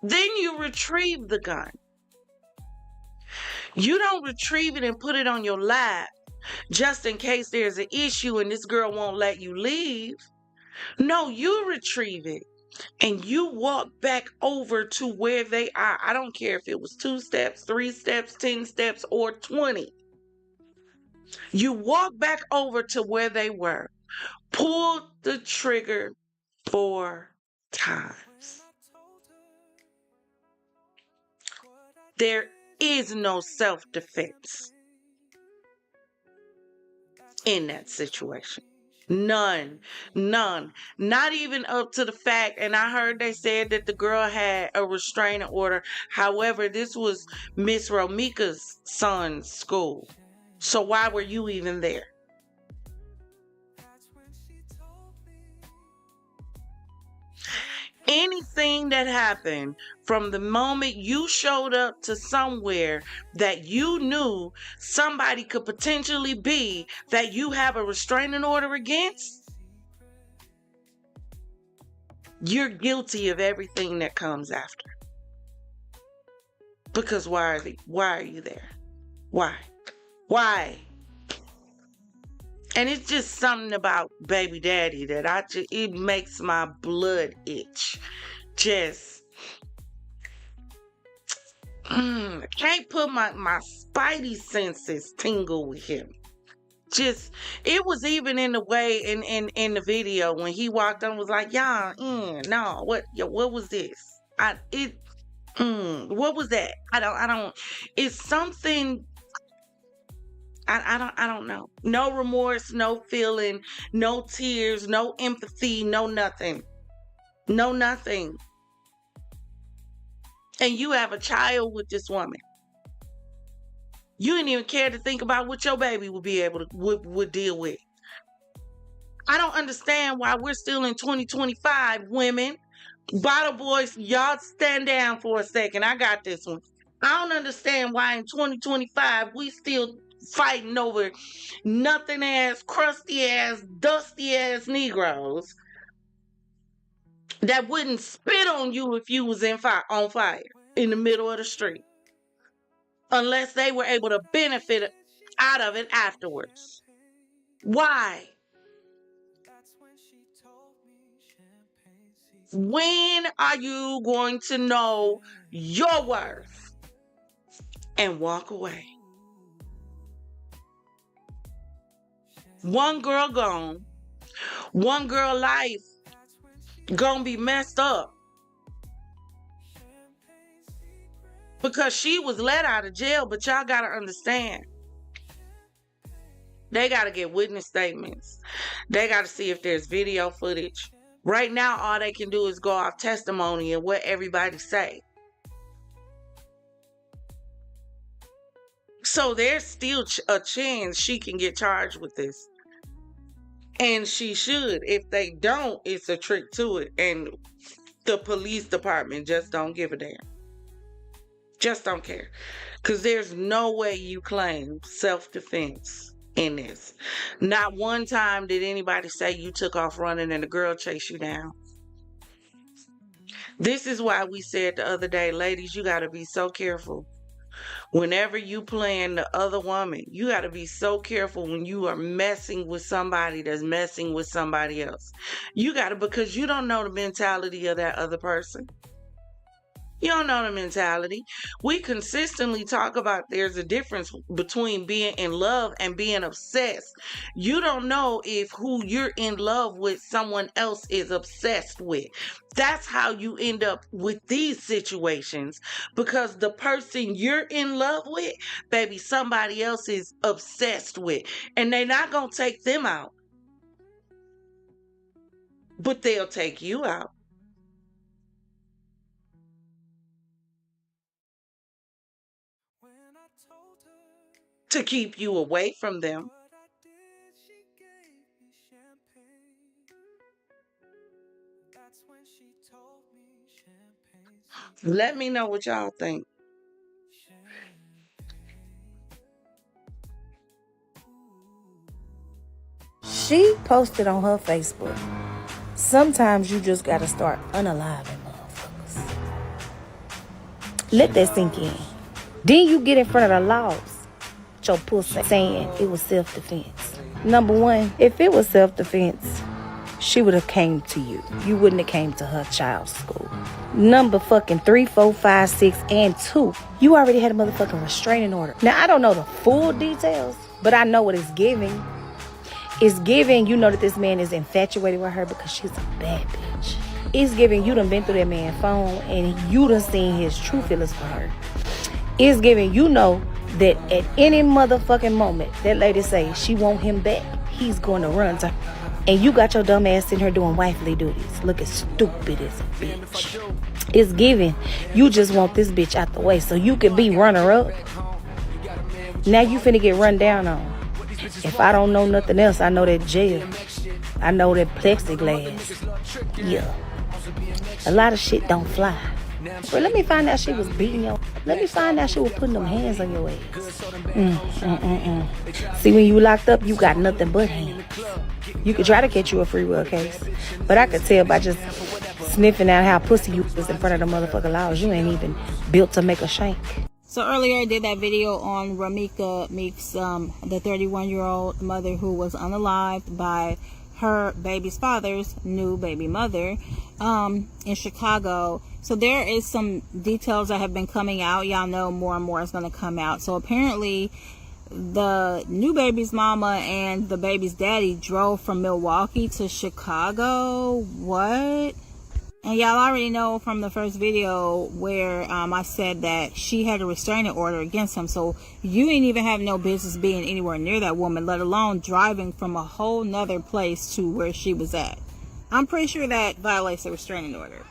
Then you retrieve the gun. You don't retrieve it and put it on your lap just in case there's an issue and this girl won't let you leave. No, you retrieve it and you walk back over to where they are. I don't care if it was 2 steps, 3 steps, 10 steps, or 20. You walk back over to where they were. Pull the trigger 4 times. There is no self-defense in that situation. None. Not even up to the fact, and I heard they said that the girl had a restraining order. However, this was Miss Romika's son's school. So why were you even there? Anything that happened from the moment you showed up to somewhere that you knew somebody could potentially be that you have a restraining order against, you're guilty of everything that comes after. Because why are you there? Why? And it's just something about baby daddy that it makes my blood itch. I can't put my spidey senses tingle with him. It was even in the way in the video when he walked on, was like, no, what was this? What was that? I don't, it's something I don't know. No remorse, no feeling, no tears, no empathy, no nothing. No nothing. And you have a child with this woman. You didn't even care to think about what your baby would be able to would deal with. I don't understand why we're still in 2025, women. Bottle boys, y'all stand down for a second. I got this one. I don't understand why in 2025 we still fighting over nothing ass, crusty ass, dusty ass Negroes that wouldn't spit on you if you was on fire in the middle of the street, unless they were able to benefit out of it afterwards. Why? When are you going to know your worth and walk away? One girl gone. One girl life gonna be messed up because she was let out of jail. But y'all gotta understand, they gotta get witness statements. They gotta see if there's video footage. Right now, all they can do is go off testimony and what everybody say. So there's still a chance she can get charged with this. And she should. If they don't, it's a trick to it. And the police department just don't give a damn. Just don't care. Because there's no way you claim self-defense in this. Not one time did anybody say you took off running and the girl chased you down. This is why we said the other day, ladies, you got to be so careful. Whenever you playing the other woman, you got to be so careful when you are messing with somebody that's messing with somebody else. You got to, because you don't know the mentality of that other person. You don't know the mentality. We consistently talk about there's a difference between being in love and being obsessed. You don't know if who you're in love with someone else is obsessed with. That's how you end up with these situations, because the person you're in love with, baby, somebody else is obsessed with. And they're not going to take them out, but they'll take you out. To keep you away from them. Let me know what y'all think. She posted on her Facebook, sometimes you just gotta start unaliving motherfuckers. Let that sink in. Then you get in front of the laws. Your pussy saying it was self-defense. Number one, if it was self-defense, she would have came to you. You wouldn't have came to her child's school. Number fucking 3, 4, 5, 6, and 2, you already had a motherfucking restraining order. Now, I don't know the full details, but I know what it's giving. It's giving, you know, that this man is infatuated with her because she's a bad bitch. It's giving, you done been through that man's phone and you done seen his true feelings for her. It's giving, you know, that at any motherfucking moment that lady say she want him back, he's going to run to her. And you got your dumb ass in here doing wifely duties, looking stupid as a bitch. It's giving, you just want this bitch out the way so you could be runner up. Now you finna get run down on. If I don't know nothing else, I know that jail. I know that plexiglass. Yeah. A lot of shit don't fly. But let me find out she was beating your. Let me find out she was putting them hands on your ass. See, when you locked up, you got nothing but hands. You could try to catch you a free will case, but I could tell by just sniffing out how pussy you was in front of the motherfucking laws. You ain't even built to make a shank. So earlier I did that video on Ramika Meeks, the 31-year-old mother who was unalived by her baby's father's new baby mother in Chicago. So there is some details that have been coming out. Y'all know more and more is going to come out. So apparently the new baby's mama and the baby's daddy drove from Milwaukee to Chicago. What? And y'all already know from the first video where I said that she had a restraining order against him. So you ain't even have no business being anywhere near that woman, let alone driving from a whole nother place to where she was at. I'm pretty sure that violates the restraining order.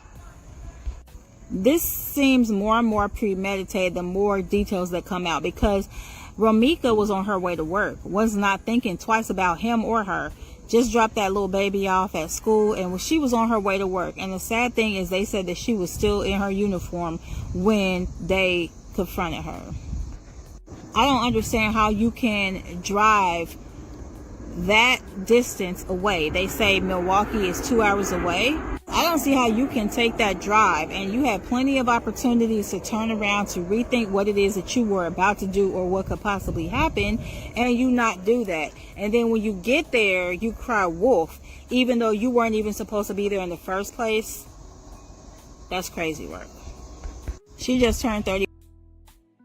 This seems more and more premeditated the more details that come out, because Romika was on her way to work, was not thinking twice about him or her. Just dropped that little baby off at school, and she was on her way to work. And the sad thing is they said that she was still in her uniform when they confronted her. I don't understand how you can drive that distance away. They say Milwaukee is 2 hours away. I don't see how you can take that drive, and you have plenty of opportunities to turn around to rethink what it is that you were about to do or what could possibly happen, and you not do that. And then when you get there, you cry wolf, even though you weren't even supposed to be there in the first place. That's crazy work. She just turned 30.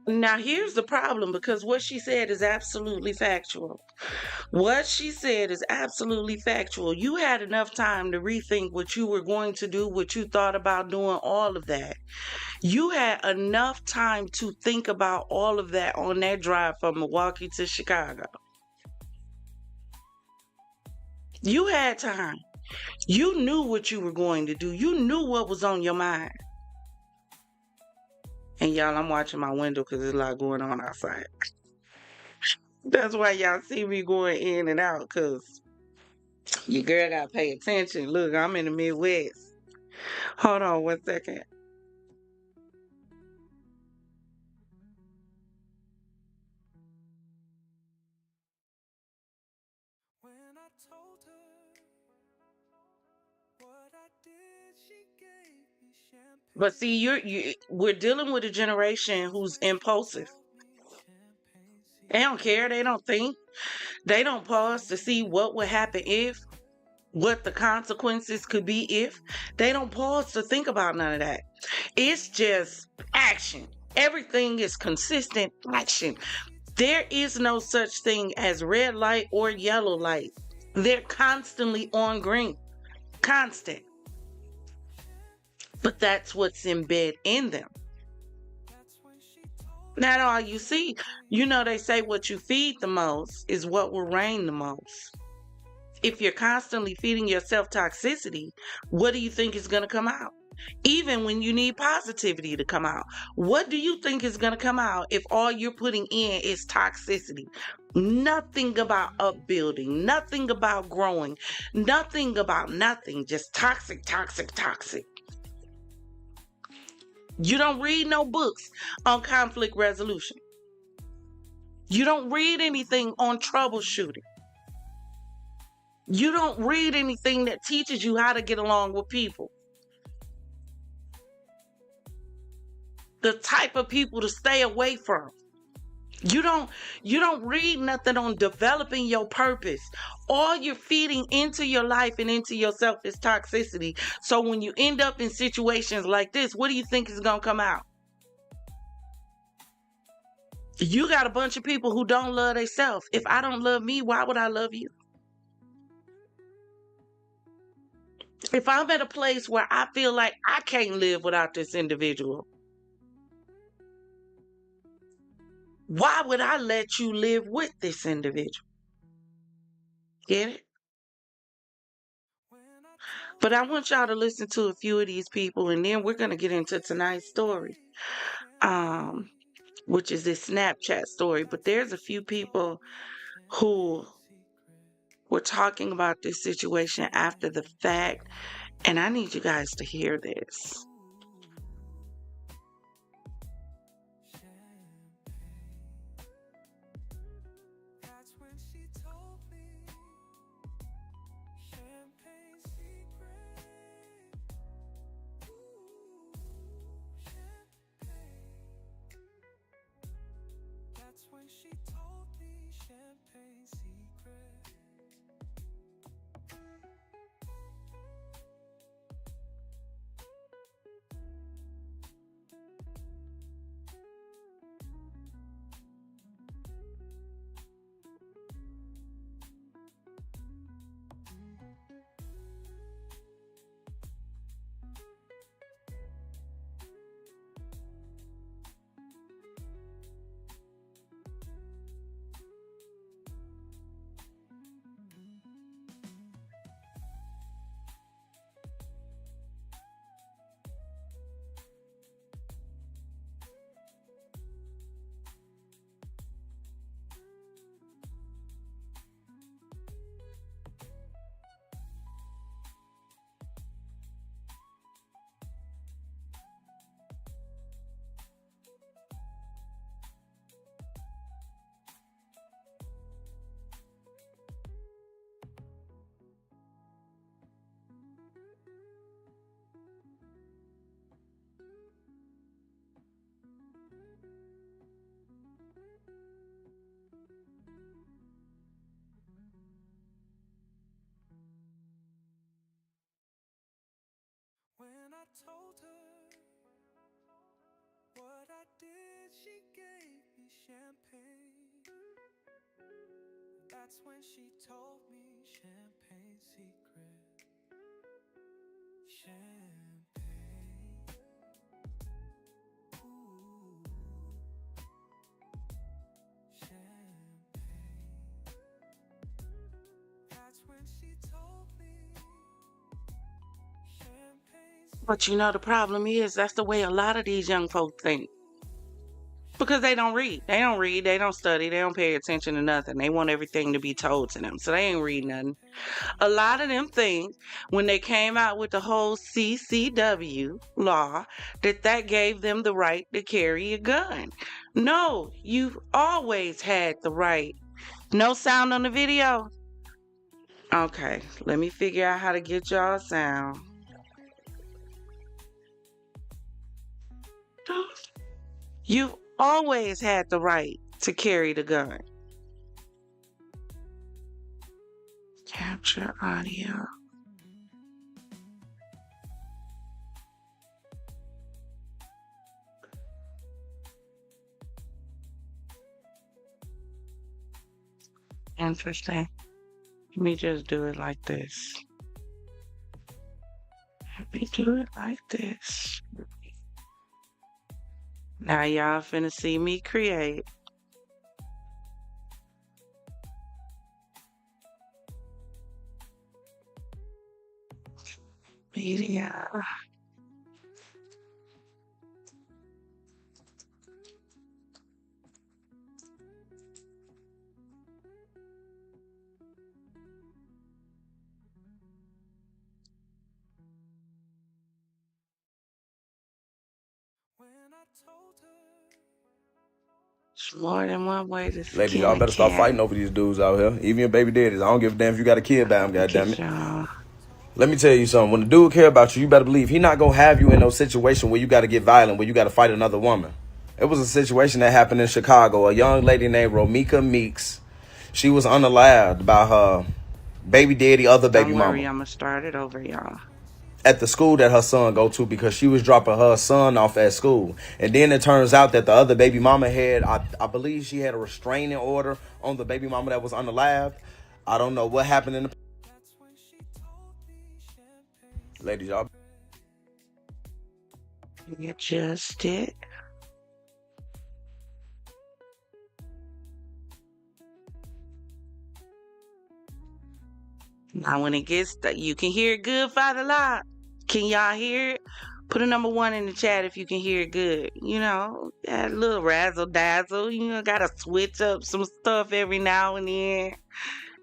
Now, here's the problem, because what she said is absolutely factual. What she said is absolutely factual. You had enough time to rethink what you were going to do, what you thought about doing, all of that. You had enough time to think about all of that on that drive from Milwaukee to Chicago. You had time. You knew what you were going to do. You knew what was on your mind. And y'all, I'm watching my window because there's a lot going on outside. That's why y'all see me going in and out, because your girl got to pay attention. Look, I'm in the Midwest. Hold on 1 second. But see, we're dealing with a generation who's impulsive. They don't care. They don't think. They don't pause to see what would happen if, what the consequences could be if. They don't pause to think about none of that. It's just action. Everything is consistent action. There is no such thing as red light or yellow light. They're constantly on green. Constant. But that's what's embedded in them. Now, all you see, they say what you feed the most is what will reign the most. If you're constantly feeding yourself toxicity, what do you think is going to come out? Even when you need positivity to come out, what do you think is going to come out if all you're putting in is toxicity? Nothing about upbuilding, nothing about growing, nothing about nothing, just toxic, toxic, toxic. You don't read no books on conflict resolution. You don't read anything on troubleshooting. You don't read anything that teaches you how to get along with people. The type of people to stay away from. You don't read nothing on developing your purpose. All you're feeding into your life and into yourself is toxicity. So when you end up in situations like this, what do you think is going to come out? You got a bunch of people who don't love themselves. If I don't love me, why would I love you? If I'm at a place where I feel like I can't live without this individual, why would I let you live with this individual? Get it? But I want y'all to listen to a few of these people, and then we're going to get into tonight's story, which is this Snapchat story. But there's a few people who were talking about this situation after the fact, and I need you guys to hear this. told her what I did, she gave me champagne. That's when she told me champagne secret. Champagne. Ooh. Champagne. That's when she told me champagne. But you know, the problem is that's the way a lot of these young folks think. Because they don't read. They don't read. They don't study. They don't pay attention to nothing. They want everything to be told to them. So they ain't read nothing. A lot of them think when they came out with the whole CCW law that gave them the right to carry a gun. No, you've always had the right. No sound on the video? Okay, let me figure out how to get y'all sound. You've always had the right to carry the gun. Capture audio. Interesting. Let me just do it like this. Let me do it like this. Now y'all finna see me create. Media. There's more than one way to skin Ladies, y'all better stop fighting over these dudes out here. Even your baby daddies. I don't give a damn if you got a kid by him, goddammit. Let me tell you something. When the dude care about you, you better believe he not gonna have you in no situation where you gotta get violent, where you gotta fight another woman. It was a situation that happened in Chicago. A young lady named Romika Meeks. She was unalived by her baby daddy, other baby Don't worry, mama. I'm gonna start it over, y'all. At the school that her son go to, because she was dropping her son off at school. And then it turns out that the other baby mama had, I believe she had a restraining order on the baby mama that was unalived. I don't know what happened in the... Ladies, y'all... You just did. Now when it gets, you can hear it good, Father Lot. Can y'all hear it? Put a number 1 in the chat if you can hear it good. You know, that little razzle dazzle. You know, gotta switch up some stuff every now and then.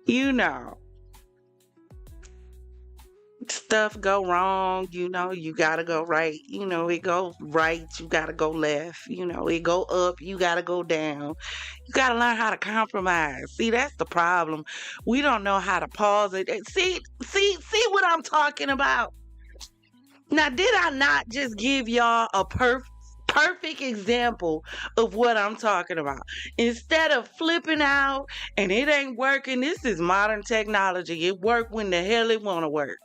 You know. Stuff go wrong, you know, you gotta go right. You know, it go right, you gotta go left. You know, it go up, you gotta go down. You gotta learn how to compromise. See, that's the problem. We don't know how to pause it. See what I'm talking about? Now, did I not just give y'all a perfect example of what I'm talking about? Instead of flipping out and it ain't working, this is modern technology. It worked when the hell it want to work.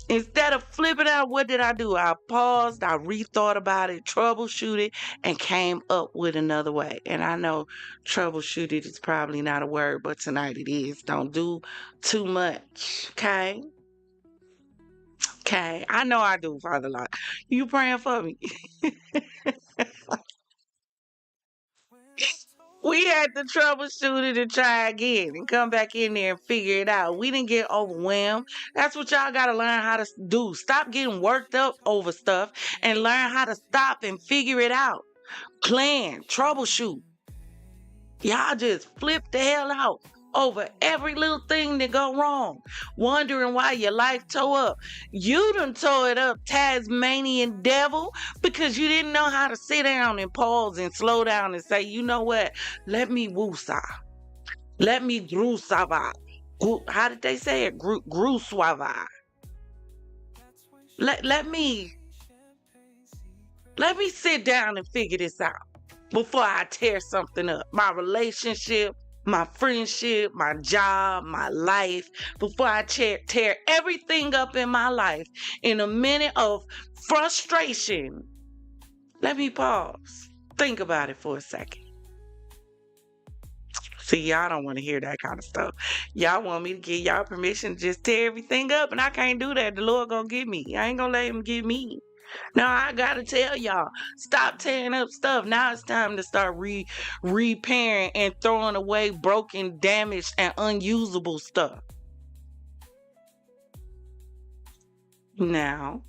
Instead of flipping out, what did I do? I paused, I rethought about it, troubleshooted, and came up with another way. And I know troubleshooted is probably not a word, but tonight it is. Don't do too much, okay? Okay, I know I do, Father Lord. You praying for me? We had to troubleshoot it and try again and come back in there and figure it out. We didn't get overwhelmed. That's what y'all got to learn how to do. Stop getting worked up over stuff and learn how to stop and figure it out. Plan, troubleshoot. Y'all just flip the hell out over every little thing that go wrong, wondering why your life tore up. You done tore it up, Tasmanian devil, because you didn't know how to sit down and pause and slow down and say, you know what, let me woosah. Let me drusava. How did they say it? Gruswava. Let me sit down and figure this out before I tear something up. My relationship, my friendship, my job, my life, before I tear everything up in my life in a minute of frustration. Let me pause. Think about it for a second. See, y'all don't want to hear that kind of stuff. Y'all want me to give y'all permission to just tear everything up, and I can't do that. The Lord gonna get me. I ain't gonna let him get me. Now I gotta tell y'all, stop tearing up stuff. Now it's time to start repairing and throwing away broken, damaged, and unusable stuff. Now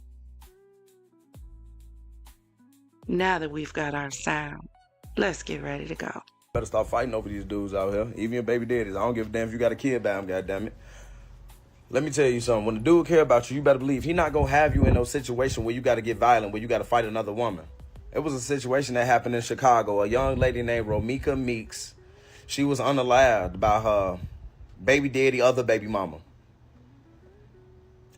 that we've got our sound, let's get ready to go. Better stop fighting over these dudes out here. Even your baby daddies. I don't give a damn if you got a kid by him, goddammit. Let me tell you something. When the dude care about you, you better believe he not gonna have you in no situation where you gotta get violent, where you gotta fight another woman. It was a situation that happened in Chicago. A young lady named Romika Meeks. She was unalived by her baby daddy, other baby mama,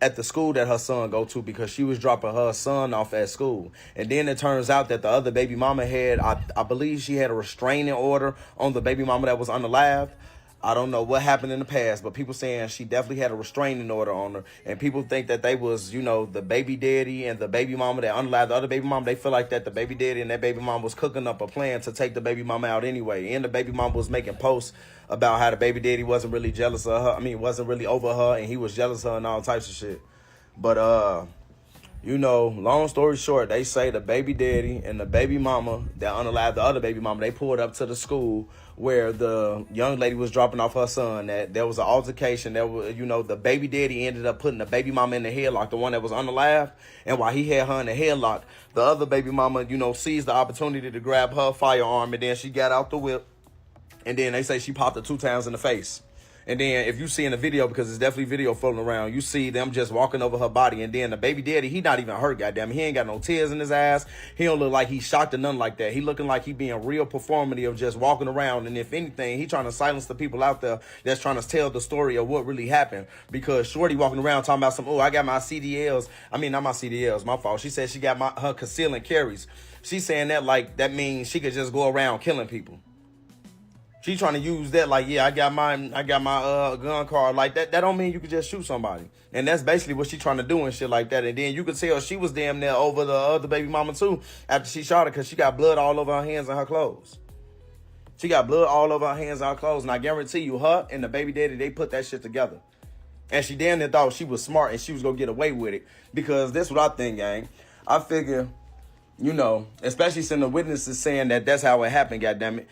at the school that her son go to, because she was dropping her son off at school. And then it turns out that the other baby mama had, I believe she had a restraining order on the baby mama that was unalived. I don't know what happened in the past, but people saying she definitely had a restraining order on her. And people think that they was, you know, the baby daddy and the baby mama that unalived the other baby mama. They feel like that the baby daddy and that baby mama was cooking up a plan to take the baby mama out anyway. And the baby mama was making posts about how the baby daddy wasn't really jealous of her. I mean, wasn't really over her, and he was jealous of her and all types of shit. But, you know, long story short, they say the baby daddy and the baby mama that unalived the other baby mama, they pulled up to the school where the young lady was dropping off her son. That there was an altercation. There was, you know, the baby daddy ended up putting the baby mama in the headlock, the one that was unalived. And while he had her in the headlock, the other baby mama, you know, seized the opportunity to grab her firearm, and then she got out the whip. And then they say she popped her 2 times in the face. And then if you see in the video, because there's definitely video floating around, you see them just walking over her body. And then the baby daddy, he not even hurt, goddamn. He ain't got no tears in his eyes. He don't look like he's shocked or nothing like that. He looking like he being real performative, just walking around. And if anything, he trying to silence the people out there that's trying to tell the story of what really happened. Because Shorty walking around talking about some, oh, I got my CDLs. I mean, not my CDLs, my fault. She said she got her concealing carries. She's saying that like that means she could just go around killing people. She trying to use that like, yeah, I got my gun card like that. That don't mean you could just shoot somebody. And that's basically what she trying to do and shit like that. And then you could tell she was damn near over the other baby mama too after she shot her, because she got blood all over her hands and her clothes. She got blood all over her hands and her clothes. And I guarantee you, her and the baby daddy, they put that shit together. And she damn near thought she was smart and she was going to get away with it. Because that's what I think, gang. I figure, you know, especially since the witnesses saying that that's how it happened, goddammit.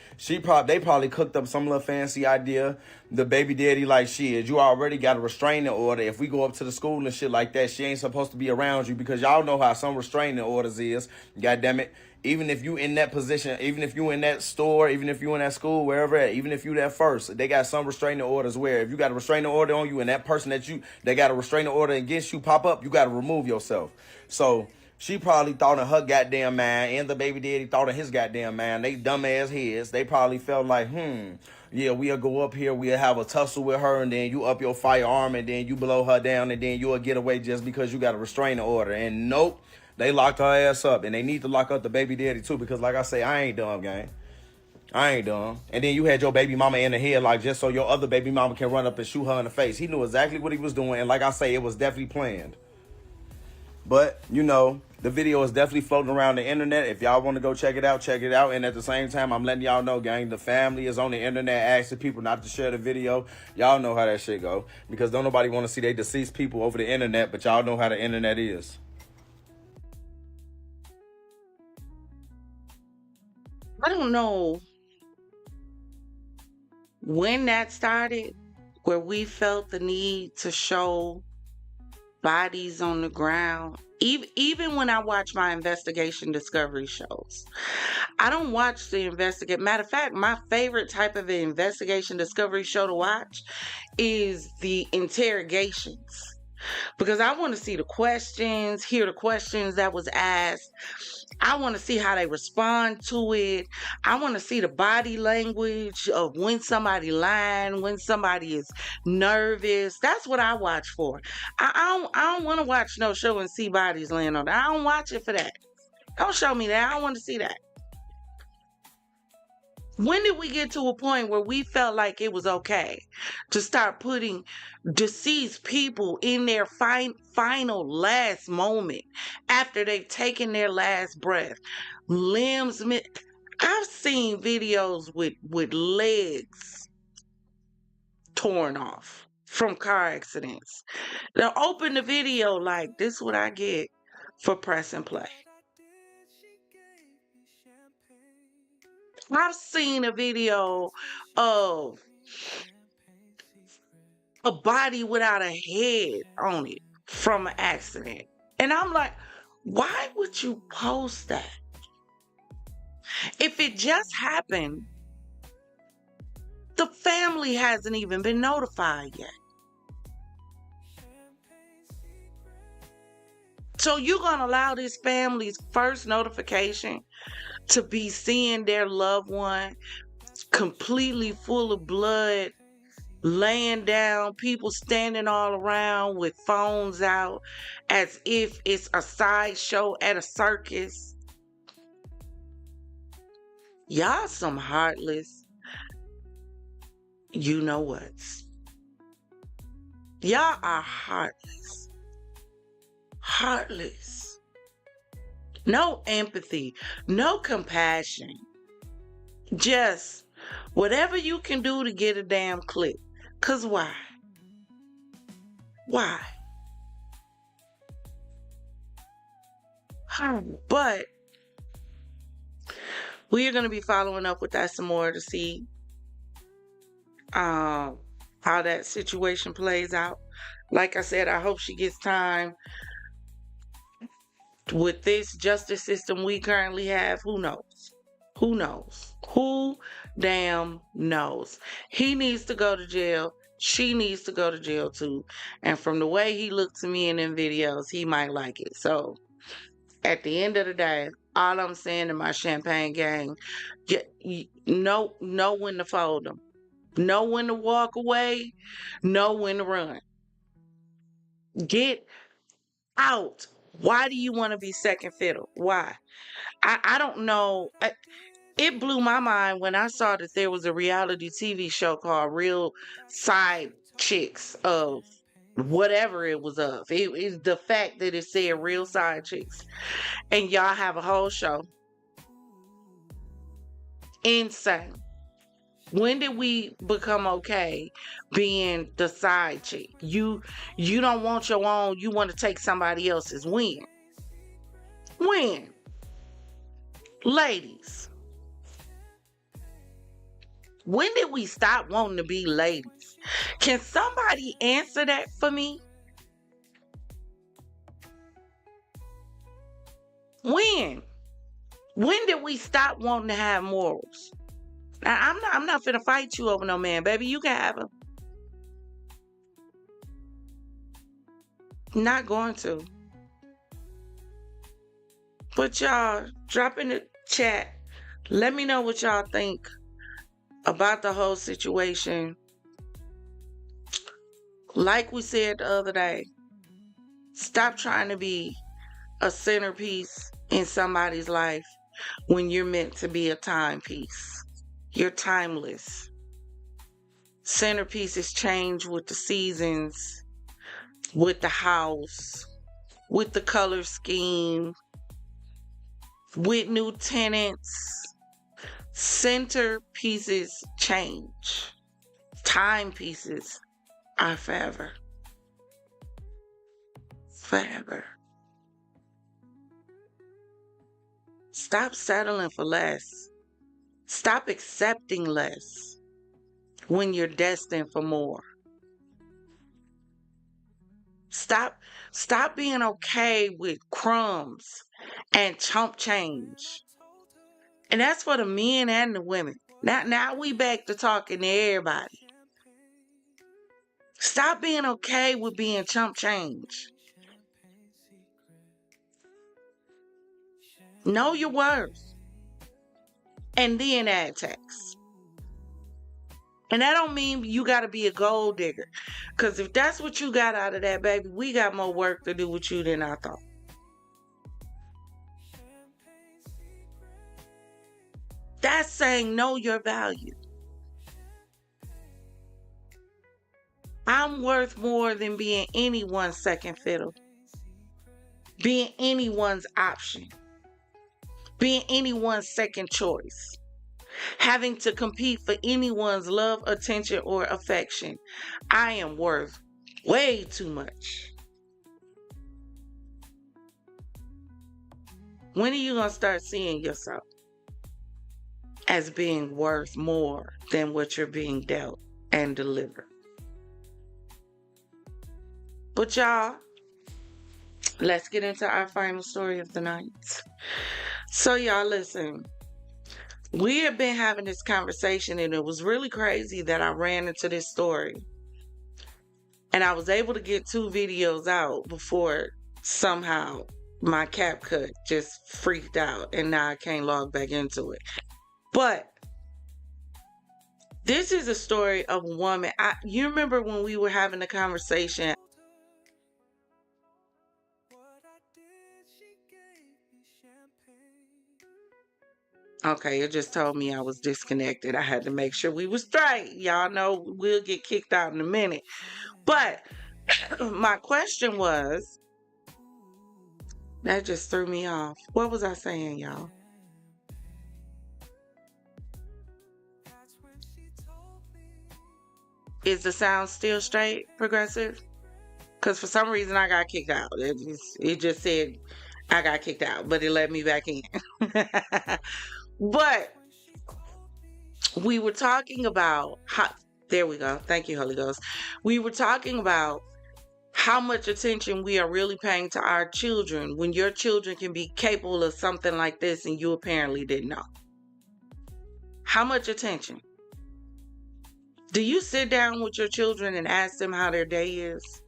They probably cooked up some little fancy idea. The baby daddy like, shit, you already got a restraining order. If we go up to the school and shit like that, she ain't supposed to be around you, because y'all know how some restraining orders is, goddammit. Even if you in that position, even if you in that store, even if you in that school, wherever at, even if you that first, they got some restraining orders where if you got a restraining order on you and that person they got a restraining order against you pop up, you got to remove yourself. So she probably thought in her goddamn mind, and the baby daddy thought in his goddamn mind, they dumbass heads. They probably felt like, yeah, we'll go up here, we'll have a tussle with her, and then you up your firearm, and then you blow her down, and then you'll get away just because you got a restraining order. And nope, they locked her ass up, and they need to lock up the baby daddy too, because like I say, I ain't dumb, gang. I ain't dumb. And then you had your baby mama in the head, like just so your other baby mama can run up and shoot her in the face. He knew exactly what he was doing, and like I say, it was definitely planned. But, you know, the video is definitely floating around the internet. If y'all want to go check it out, check it out. And at the same time, I'm letting y'all know, gang, the family is on the internet asking people not to share the video. Y'all know how that shit go. Because don't nobody want to see they deceased people over the internet, but y'all know how the internet is. I don't know when that started, where we felt the need to show bodies on the ground. Even when I watch my investigation discovery shows, I don't watch the investigate. Matter of fact, my favorite type of investigation discovery show to watch is the interrogations, because I want to see the questions, hear the questions that was asked. I want to see how they respond to it. I want to see the body language of when somebody lying, when somebody is nervous. That's what I watch for. I don't want to watch no show and see bodies laying on it. I don't watch it for that. Don't show me that. I don't want to see that. When did we get to a point where we felt like it was okay to start putting deceased people in their final last moment after they've taken their last breath? Limbs, I've seen videos with legs torn off from car accidents. They'll open the video like, this is what I get for press and play. I've seen a video of a body without a head on it from an accident. And I'm like, why would you post that? If it just happened, the family hasn't even been notified yet. So you're going to allow this family's first notification to be seeing their loved one completely full of blood, laying down, people standing all around with phones out as if it's a sideshow at a circus. Y'all some heartless you know what's. Y'all are heartless. Heartless. No empathy, no compassion. Just whatever you can do to get a damn click. 'Cause why? Why? But we are going to be following up with that some more to see how that situation plays out. Like I said, I hope she gets time. With this justice system we currently have, who knows? Who knows? Who damn knows? He needs to go to jail. She needs to go to jail too. And from the way he looked to me in them videos, he might like it. So at the end of the day, all I'm saying to my champagne gang, know when to fold them. Know when to walk away. Know when to run. Get out. Why do you want to be second fiddle? Why? I don't know. It blew my mind when I saw that there was a reality TV show called Real Side Chicks of whatever it was of. It is the fact that it said Real Side Chicks. And y'all have a whole show. Insane. When did we become okay being the side chick? You don't want your own, you want to take somebody else's. When? When? Ladies. When did we stop wanting to be ladies? Can somebody answer that for me? When? When did we stop wanting to have morals? Now, I'm not finna fight you over no man, baby. You can have him. Not going to. But y'all, drop in the chat. Let me know what y'all think about the whole situation. Like we said the other day, stop trying to be a centerpiece in somebody's life when you're meant to be a timepiece. You're timeless. Centerpieces change with the seasons, with the house, with the color scheme, with new tenants. Centerpieces change. Timepieces are forever. Forever. Stop settling for less. Stop accepting less when you're destined for more. Stop being okay with crumbs and chump change. And that's for the men and the women. Now we back to talking to everybody. Stop being okay with being chump change. Know your worth. And then add tax. And that don't mean you got to be a gold digger. Because if that's what you got out of that, baby, we got more work to do with you than I thought. That's saying know your value. I'm worth more than being anyone's second fiddle, being anyone's option, being anyone's second choice, having to compete for anyone's love, attention, or affection. I am worth way too much. When are you going to start seeing yourself as being worth more than what you're being dealt and delivered? But y'all, let's get into our final story of the night. So y'all, listen. We have been having this conversation, and it was really crazy that I ran into this story. And I was able to get 2 videos out before somehow my CapCut just freaked out, and now I can't log back into it. But this is a story of a woman. You remember when we were having the conversation? Okay, it just told me I was disconnected. I had to make sure we were straight. Y'all know we'll get kicked out in a minute. But my question was, that just threw me off. What was I saying, y'all? Is the sound still straight, Progressive? Because for some reason I got kicked out. It just said I got kicked out, but it let me back in. But we were talking about how, there we go. Thank you, Holy Ghost. We were talking about how much attention we are really paying to our children when your children can be capable of something like this and you apparently didn't know. How much attention? Do you sit down with your children and ask them how their day is?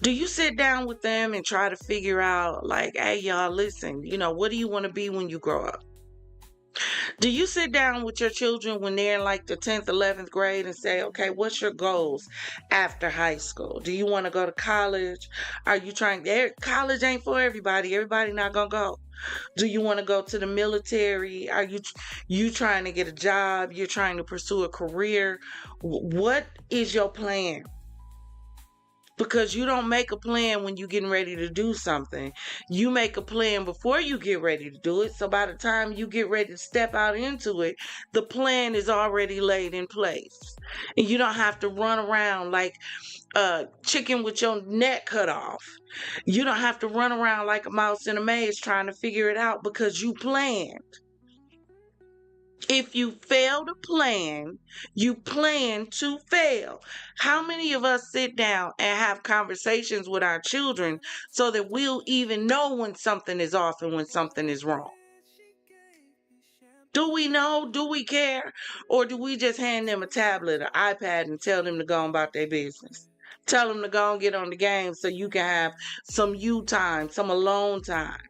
Do you sit down with them and try to figure out, like, hey, y'all, listen, what do you want to be when you grow up? Do you sit down with your children when they're in like the 10th, 11th grade and say, okay, what's your goals after high school? Do you want to go to college? Are you trying? College ain't for everybody. Everybody not going to go. Do you want to go to the military? Are you trying to get a job? You're trying to pursue a career? What is your plan? Because you don't make a plan when you're getting ready to do something. You make a plan before you get ready to do it. So by the time you get ready to step out into it, the plan is already laid in place. And you don't have to run around like a chicken with your neck cut off. You don't have to run around like a mouse in a maze trying to figure it out because you planned. If you fail to plan, you plan to fail. How many of us sit down and have conversations with our children so that we'll even know when something is off and when something is wrong? Do we know? Do we care? Or do we just hand them a tablet or iPad and tell them to go on about their business? Tell them to go and get on the game so you can have some you time, some alone time.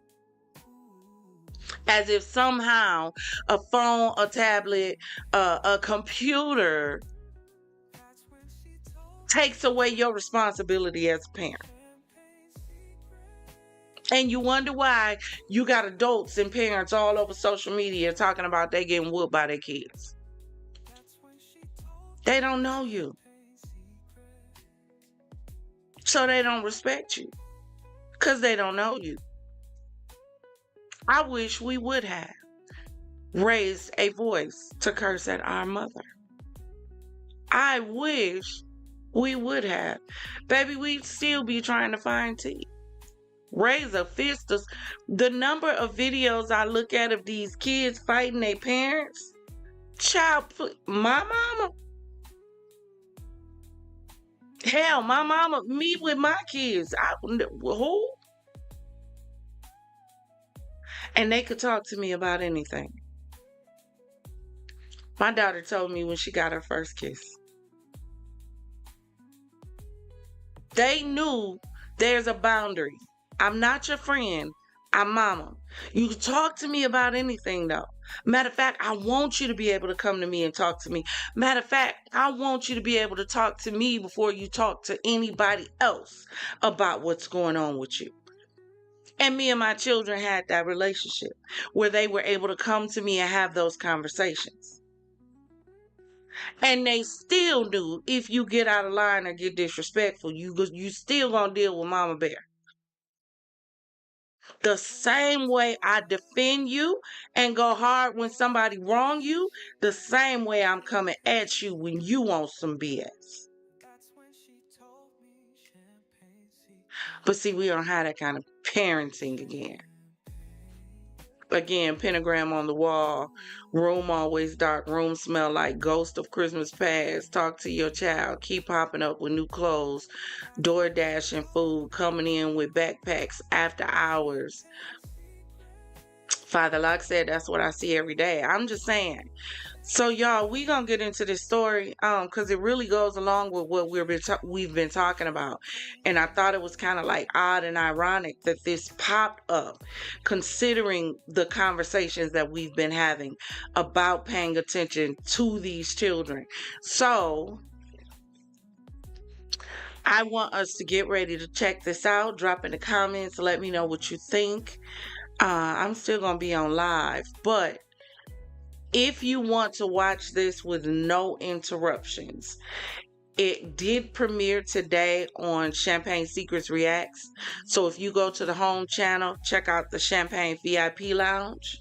As if somehow a phone, a tablet, a computer takes away your responsibility as a parent. And you wonder why you got adults and parents all over social media talking about they getting whooped by their kids. They don't know you. So they don't respect you. Because they don't know you. I wish we would have raised a voice to curse at our mother. I wish we would have. Baby, we'd still be trying to find teeth. Raise a fist. The number of videos I look at of these kids fighting their parents. Child, my mama. Hell, my mama, me with my kids. Who? And they could talk to me about anything. My daughter told me when she got her first kiss. They knew there's a boundary. I'm not your friend. I'm mama. You can talk to me about anything though. Matter of fact, I want you to be able to come to me and talk to me. Matter of fact, I want you to be able to talk to me before you talk to anybody else about what's going on with you. And me and my children had that relationship where they were able to come to me and have those conversations. And they still knew if you get out of line or get disrespectful, you still gonna deal with Mama Bear. The same way I defend you and go hard when somebody wrong you, the same way I'm coming at you when you want some BS. But see, we don't have that kind of parenting again. Again, pentagram on the wall, room always dark, room smell like ghost of Christmas past, talk to your child, keep popping up with new clothes, door dashing food, coming in with backpacks after hours. Father Locke said that's what I see every day. I'm just saying. So y'all, we gonna get into this story because it really goes along with what we've been talking about. And I thought it was kind of like odd and ironic that this popped up, considering the conversations that we've been having about paying attention to these children. So I want us to get ready to check this out. Drop in the comments, let me know what you think. I'm still gonna be on live, but if you want to watch this with no interruptions, it did premiere today on Champagne Secrets Reacts. So if you go to the home channel, check out the Champagne VIP Lounge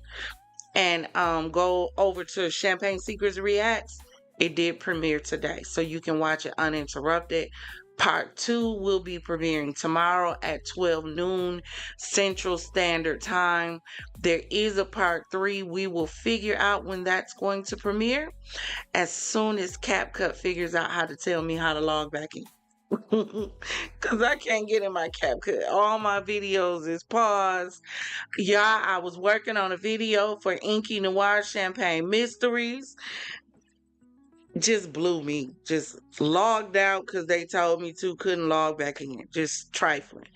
and go over to Champagne Secrets Reacts. It did premiere today, so you can watch it uninterrupted. Part 2 will be premiering tomorrow at 12 noon Central Standard Time. There is a part 3. We will figure out when that's going to premiere as soon as CapCut figures out how to tell me how to log back in. Because I can't get in my CapCut. All my videos is paused. Yeah, I was working on a video for Inky Noir Champagne Mysteries. Just blew me. Just logged out because they told me to. Couldn't log back in. Just trifling.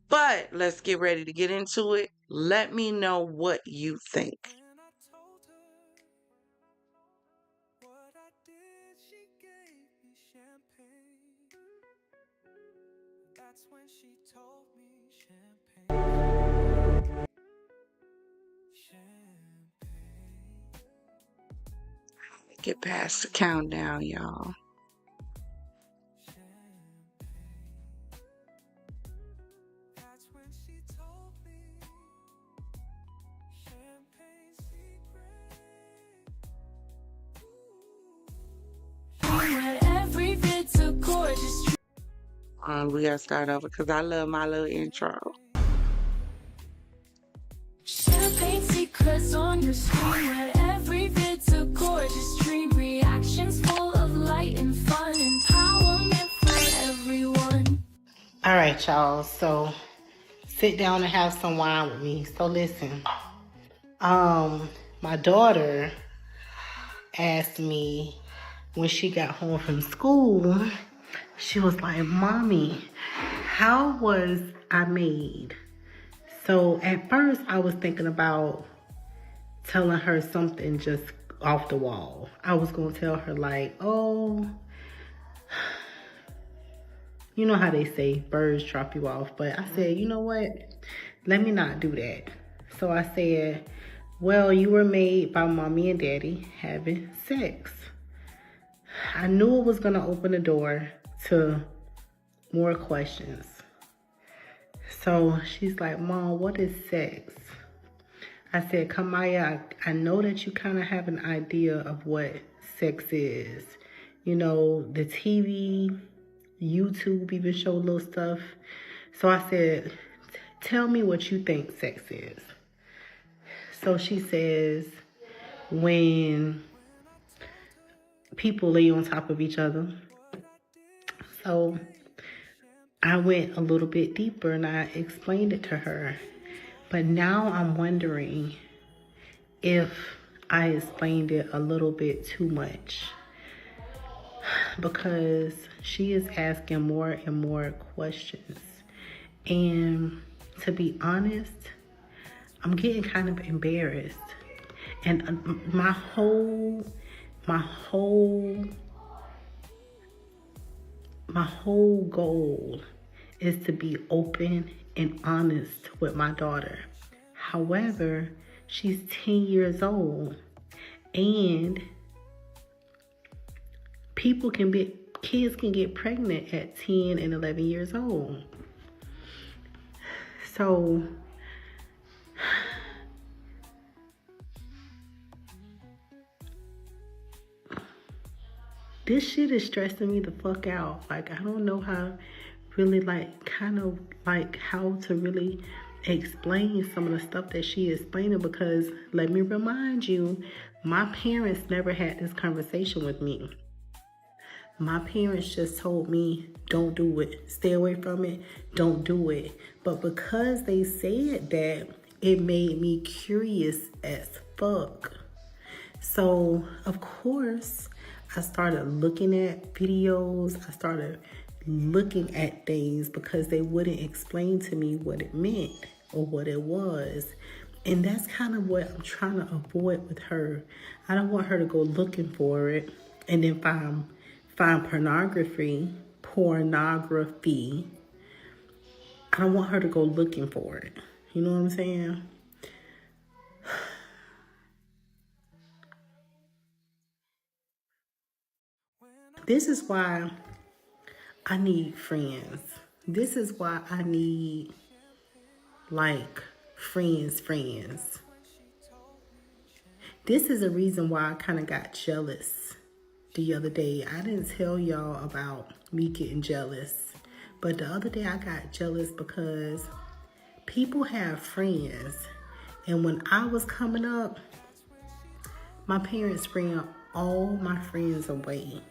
But let's get ready to get into it. Let me know what you think. Get past the countdown, y'all. We gotta start over because I love my little intro. Champagne secrets on your screen, where every vid's a gorgeous dream. Reactions full of light and fun, empowerment for everyone. All right, y'all. So sit down and have some wine with me. So listen, my daughter asked me when she got home from school. She was like, "Mommy, how was I made?" So at first I was thinking about telling her something just off the wall. I was going to tell her like, "Oh, you know how they say birds drop you off." But I said, you know what? Let me not do that. So I said, "Well, you were made by mommy and daddy having sex." I knew it was going to open the door to more questions. So she's like, "Mom, what is sex?" I said, "Kamaya, I know that you kind of have an idea of what sex is. You know, the TV, YouTube even show little stuff." So I said, "Tell me what you think sex is." So she says, when people lay on top of each other. So I went a little bit deeper and I explained it to her. But now I'm wondering if I explained it a little bit too much, because she is asking more and more questions. And to be honest, I'm getting kind of embarrassed. And my whole goal is to be open and honest with my daughter. However, she's 10 years old, and kids can get pregnant at 10 and 11 years old. So this shit is stressing me the fuck out. Like, I don't know how really how to really explain some of the stuff that she is explaining, because let me remind you, my parents never had this conversation with me. My parents just told me, don't do it. Stay away from it. Don't do it. But because they said that, it made me curious as fuck. So, of course, I started looking at videos. I started looking at things because they wouldn't explain to me what it meant or what it was. And that's kind of what I'm trying to avoid with her. I don't want her to go looking for it and then find pornography. I don't want her to go looking for it. You know what I'm saying? This is why I need friends. This is why I need, like, friends. This is a reason why I kind of got jealous the other day. I didn't tell y'all about me getting jealous, but the other day I got jealous because people have friends. And when I was coming up, my parents ran all my friends away.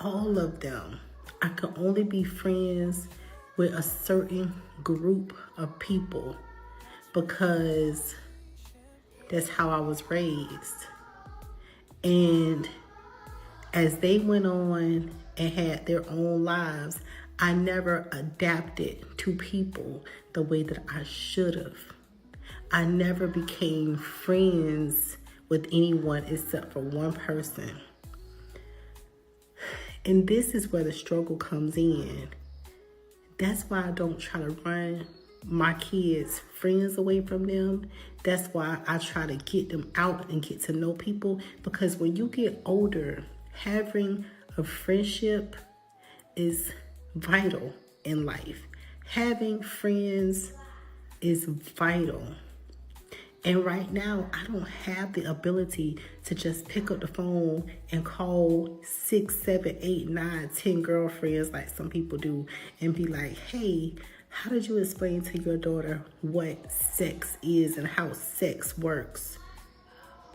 All of them. I could only be friends with a certain group of people because that's how I was raised. And as they went on and had their own lives, I never adapted to people the way that I should have. I never became friends with anyone except for one person. And this is where the struggle comes in. That's why I don't try to run my kids' friends away from them. That's why I try to get them out and get to know people. Because when you get older, having a friendship is vital in life. Having friends is vital. And right now, I don't have the ability to just pick up the phone and call 6, 7, 8, 9, 10 girlfriends like some people do and be like, hey, how did you explain to your daughter what sex is and how sex works?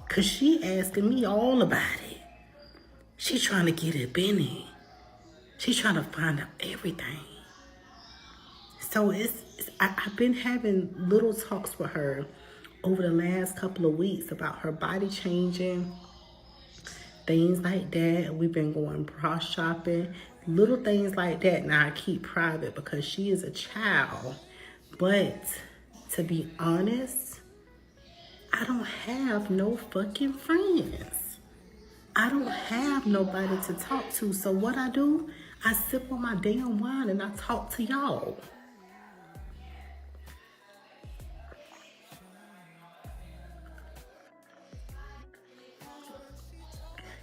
Because she asking me all about it. She trying to get it Benny. She trying to find out everything. So I've been having little talks with her over the last couple of weeks about her body changing, things like that. We've been going bra shopping, little things like that. Now I keep private because she is a child. But to be honest, I don't have no fucking friends. I don't have nobody to talk to. So what I do, I sip on my damn wine and I talk to y'all.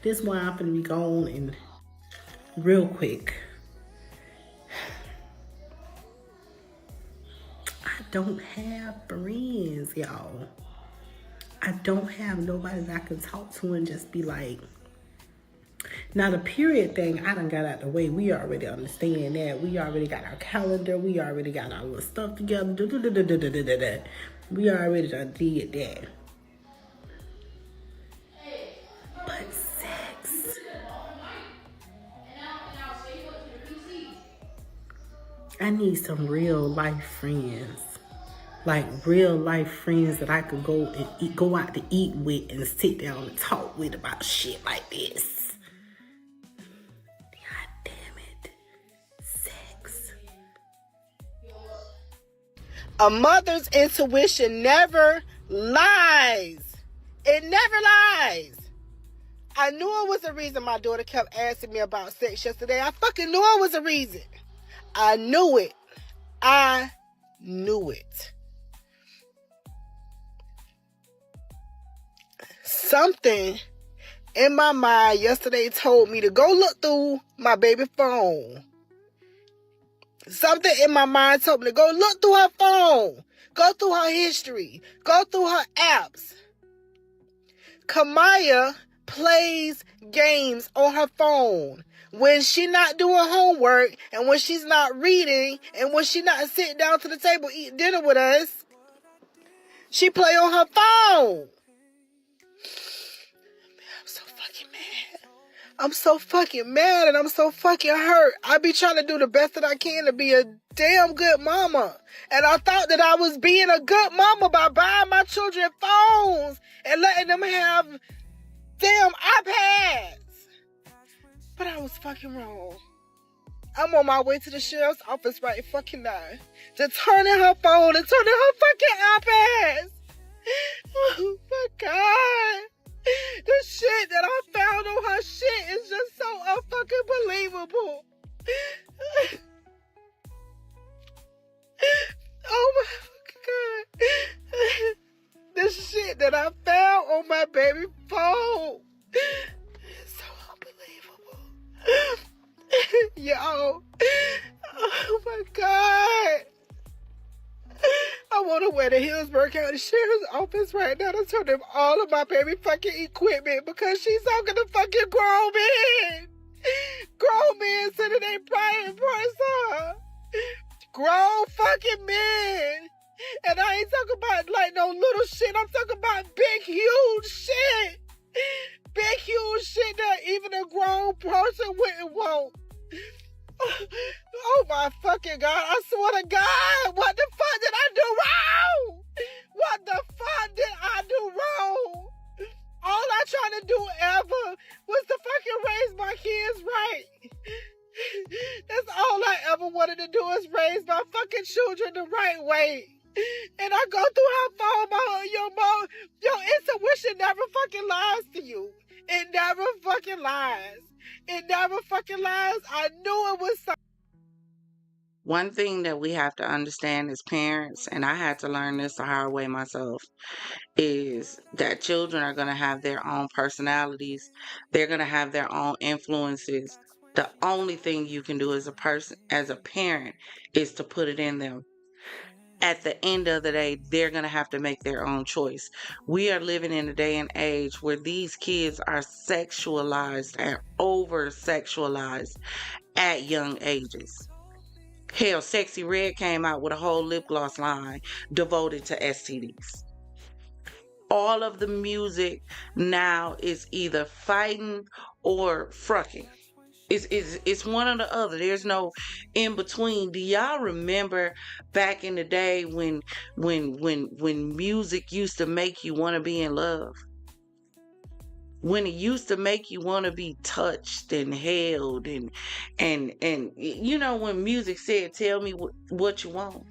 This is why I'm gonna be gone and real quick. I don't have friends, y'all. I don't have nobody that I can talk to and just be like. Now the period thing, I done got out the way. We already understand that. We already got our calendar. We already got our little stuff together. We already done did that. But sex. I need some real life friends. Like real life friends that I could go out to eat with and sit down and talk with about shit like this. God damn it. Sex. A mother's intuition never lies. It never lies. I knew it was a reason my daughter kept asking me about sex yesterday. I fucking knew it was a reason. I knew it. I knew it. Something in my mind yesterday told me to go look through my baby phone. Something in my mind told me to go look through her phone. Go through her history. Go through her apps. Kamaya plays games on her phone. When she's not doing homework, and when she's not reading, and when she's not sitting down to the table eating dinner with us, she play on her phone. I'm so fucking mad. I'm so fucking mad and I'm so fucking hurt. I be trying to do the best that I can to be a damn good mama. And I thought that I was being a good mama by buying my children phones and letting them have damn iPads. But I was fucking wrong. I'm on my way to the sheriff's office right fucking now to turn in her phone and turn in her fucking iPads. Oh my God. The shit that I found on her shit is just so unfucking believable. Oh my fucking God. The shit that I found on my baby phone is so unbelievable. Yo. Oh my God. I want to wear the Hillsborough County Sheriff's Office right now to turn them all of my baby fucking equipment because she's talking to fucking grown men. Grown men sitting in private parts. Grown fucking men. And I ain't talking about like no little shit. I'm talking about big, huge shit. Big, huge shit that even a grown person wouldn't want. Oh my fucking God. I swear to God. What the fuck did I do wrong? What the fuck did I do wrong? All I tried to do ever was to fucking raise my kids right. That's all I ever wanted to do is raise my fucking children the right way. And I go through her phone, your intuition never fucking lies to you. It never fucking lies. It never fucking lies. I knew it was something. One thing that we have to understand as parents, and I had to learn this the hard way myself, is that children are going to have their own personalities. They're going to have their own influences. The only thing you can do as a person, as a parent, is to put it in them. At the end of the day, they're going to have to make their own choice. We are living in a day and age where these kids are sexualized and over-sexualized at young ages. Hell, Sexy Red came out with a whole lip gloss line devoted to STDs. All of the music now is either fighting or frucking. It's one or the other. There's no in between. Do y'all remember back in the day when music used to make you want to be in love? When it used to make you want to be touched and held and you know, when music said, tell me what you want.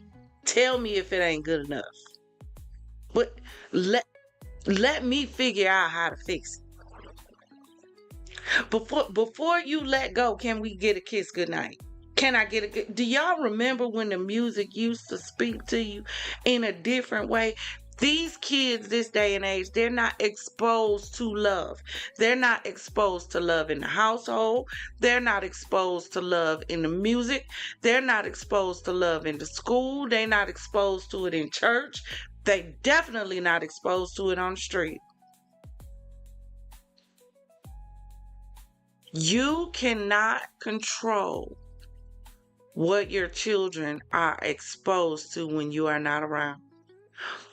Tell me if it ain't good enough. But let me figure out how to fix it. Before you let go, can we get a kiss goodnight? Can I get a... Do y'all remember when the music used to speak to you in a different way? These kids this day and age, they're not exposed to love. They're not exposed to love in the household. They're not exposed to love in the music. They're not exposed to love in the school. They're not exposed to it in church. They definitely not exposed to it on the street. You cannot control what your children are exposed to when you are not around.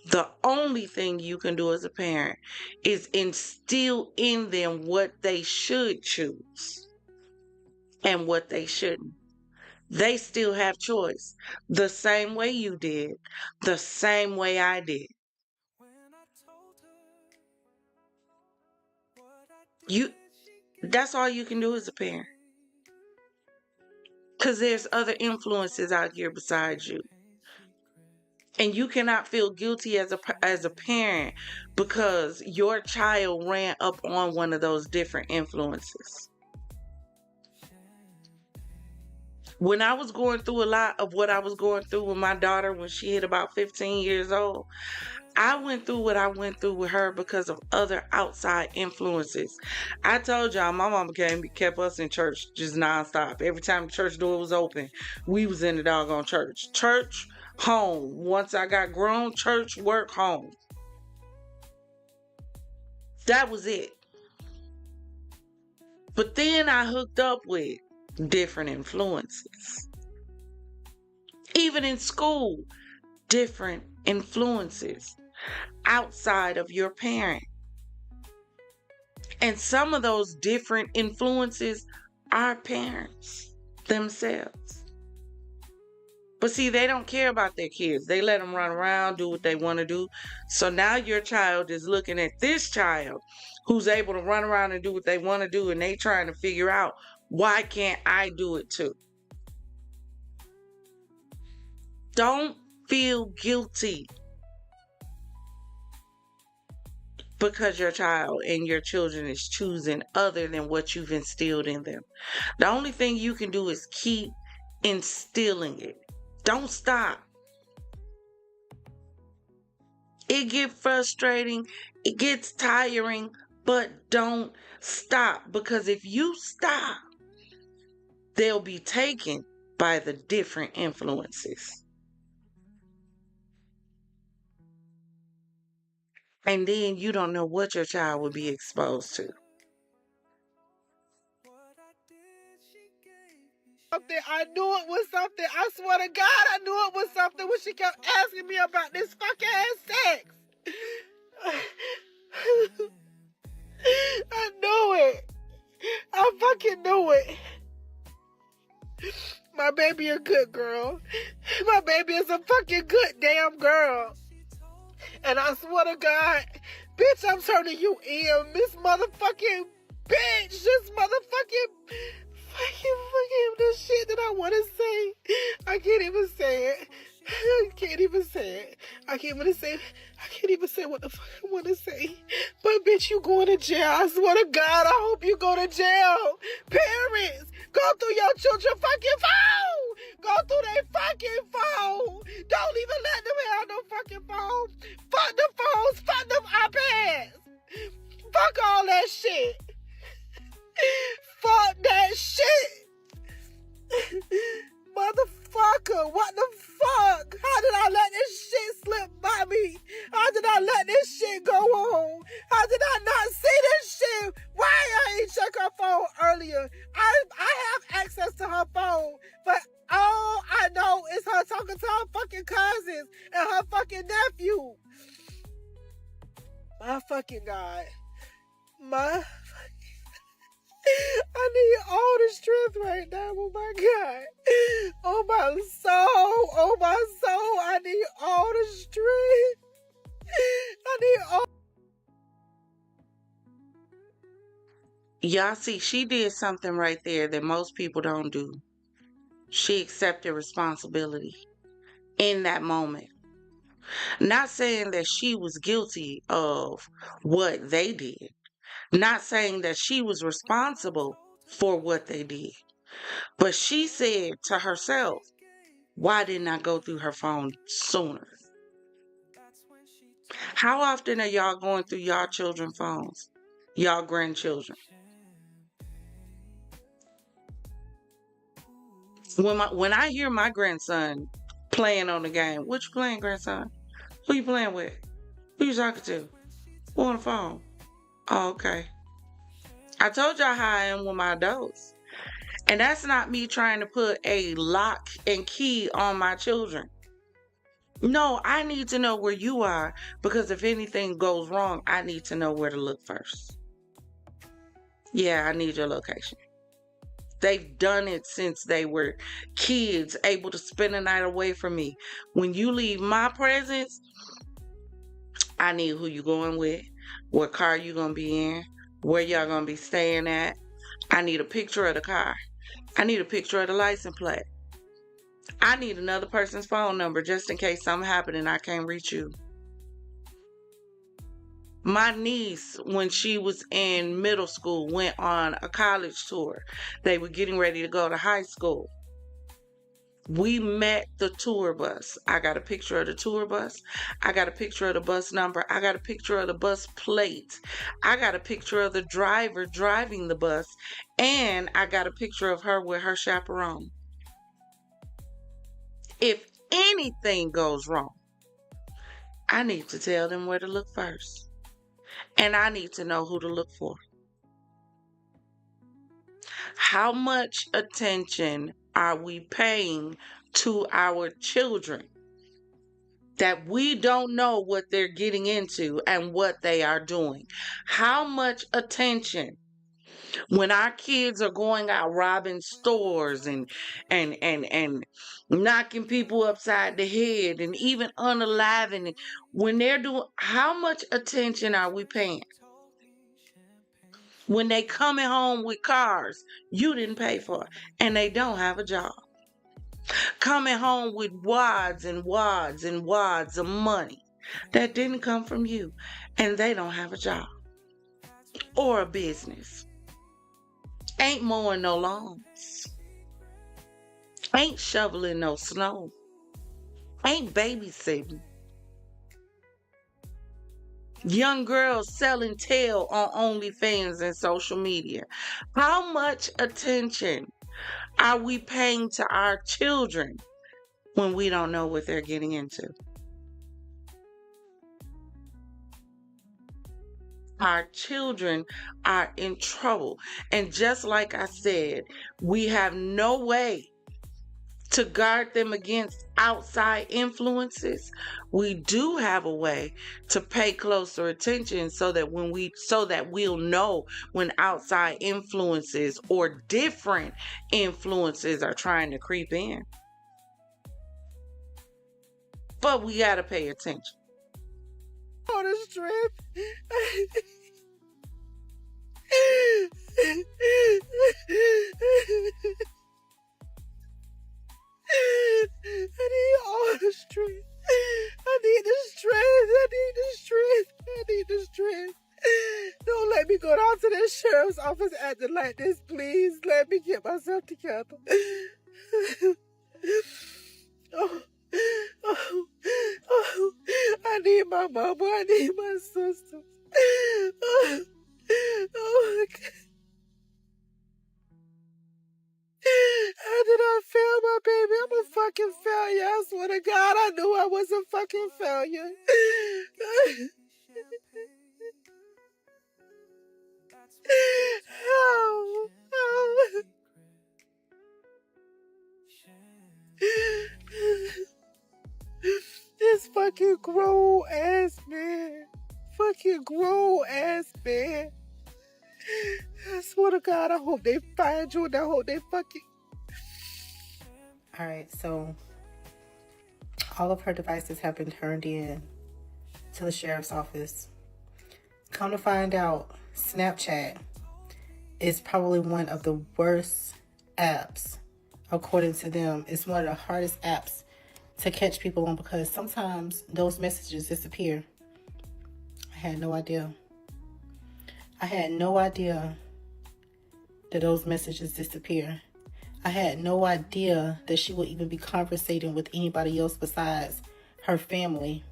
The only thing you can do as a parent is instill in them what they should choose and what they shouldn't. They still have choice. The same way you did. The same way I did. That's all you can do as a parent. Because there's other influences out here besides you. And you cannot feel guilty as a parent because your child ran up on one of those different influences. When I was going through a lot of what I was going through with my daughter when she hit about 15 years old, I went through what I went through with her because of other outside influences. I told y'all my mama kept us in church just nonstop. Every time the church door was open, we was in the doggone church. Church, home. Once I got grown, church, work, home. That was it. But then I hooked up with different influences. Even in school, different influences outside of your parent. And some of those different influences are parents themselves. But see, they don't care about their kids. They let them run around, do what they want to do. So now your child is looking at this child who's able to run around and do what they want to do, and they trying to figure out, why can't I do it too? Don't feel guilty because your child and your children is choosing other than what you've instilled in them. The only thing you can do is keep instilling it. Don't stop. It gets frustrating, it gets tiring, but don't stop, because if you stop, they'll be taken by the different influences. And then you don't know what your child will be exposed to. I knew it was something. I swear to God, I knew it was something when she kept asking me about this fucking ass sex. I knew it. I fucking knew it. My baby a good girl. My baby is a fucking good damn girl. And I swear to God, bitch, I'm turning you in, Miss Motherfucking Bitch. This motherfucking fucking the shit that I want to say. I can't even say it. I can't even say it. I can't even say what the fuck I want to say. But bitch, you going to jail. I swear to God, I hope you go to jail. Parents, go through your children's fucking phone. Go through their fucking phone. Don't even let them have no fucking phone. Fuck the phones. Fuck them iPads. Fuck all that shit. Fuck that shit. Motherfucker, what the fuck? How did I let this shit slip by me? How did I let this shit go on? How did I not see this shit? Why I ain't check her phone earlier? I have access to her phone, but all I know is her talking to her fucking cousins and her fucking nephew. My fucking God. I need all the strength right now, oh my God. Oh my soul, I need all the strength. I need all. Y'all see, she did something right there that most people don't do. She accepted responsibility in that moment. Not saying that she was guilty of what they did. Not saying that she was responsible for what they did. But she said to herself, why didn't I go through her phone sooner? How often are y'all going through y'all children's phones? Y'all grandchildren? When I hear my grandson playing on the game, what you playing, grandson? Who you playing with? Who you talking to? Who on the phone? Oh, okay. I told y'all how I am with my adults. And that's not me trying to put a lock and key on my children. No, I need to know where you are, because if anything goes wrong, I need to know where to look first. Yeah, I need your location. They've done it since they were kids, able to spend a night away from me. When you leave my presence, I need who you going with, what car you gonna be in, where y'all gonna be staying at. I need a picture of the car. I need a picture of the license plate. I need another person's phone number just in case something happened and I can't reach you. My niece, when she was in middle school, went on a college tour. They were getting ready to go to high school. We met the tour bus. I got a picture of the tour bus. I got a picture of the bus number. I got a picture of the bus plate. I got a picture of the driver driving the bus. And I got a picture of her with her chaperone. If anything goes wrong, I need to tell them where to look first. And I need to know who to look for. How much attention are we paying to our children that we don't know what they're getting into and what they are doing? How much attention when our kids are going out robbing stores and knocking people upside the head and even unaliving, when they're doing, how much attention are we paying? When they coming home with cars you didn't pay for and they don't have a job. Coming home with wads and wads and wads of money that didn't come from you and they don't have a job or a business. Ain't mowing no lawns. Ain't shoveling no snow. Ain't babysitting. Young girls selling tail on OnlyFans and social media. How much attention are we paying to our children when we don't know what they're getting into? Our children are in trouble. And just like I said, we have no way to guard them against outside influences. We do have a way to pay closer attention so that we'll know when outside influences or different influences are trying to creep in. But we gotta pay attention. On the strength. I need all the strength. I need the strength. I need the strength. I need the strength. Don't let me go down to the sheriff's office acting like this, please. Let me get myself together. I need my mama. I need my sister. How did I fail my baby? I'm a fucking failure. I swear to God, I knew I was a fucking failure. This fucking grown ass man. Fucking grown ass man. I swear to God, I hope they find you and I hope they fucking... Alright, so all of her devices have been turned in to the sheriff's office. Come to find out, Snapchat is probably one of the worst apps, according to them. It's one of the hardest apps to catch people on because sometimes those messages disappear. I had no idea. I had no idea that those messages disappear. I had no idea that she would even be conversating with anybody else besides her family.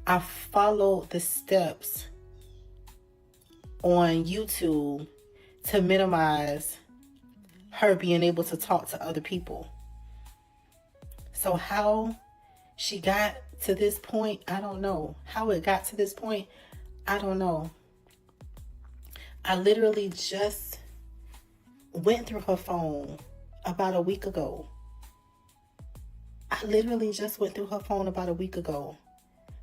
I followed the steps on YouTube to minimize her being able to talk to other people. So how she got to this point, I don't know. How it got to this point, I don't know. I literally just went through her phone about a week ago. I literally just went through her phone about a week ago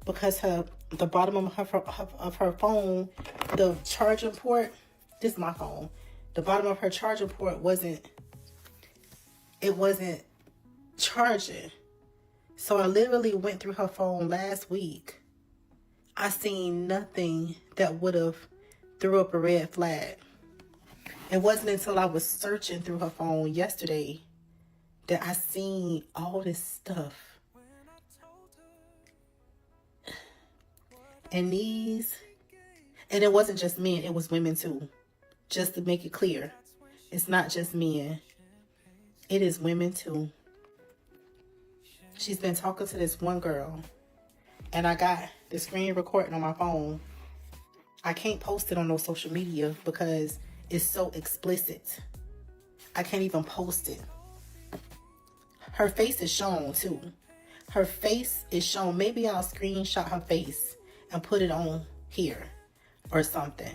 because the bottom of her phone, the charging port, this is my phone. The bottom of her charging port wasn't charging. So I literally went through her phone last week. I seen nothing that would have threw up a red flag. It wasn't until I was searching through her phone yesterday that I seen all this stuff. And it wasn't just men, it was women too. Just to make it clear, it's not just men. It is women too. she's been talking to this one girl, and I got the screen recording on my phone. I can't post it on no social media because it's so explicit. I can't even post it. Her face is shown too. Her face is shown. Maybe I'll screenshot her face and put it on here or something.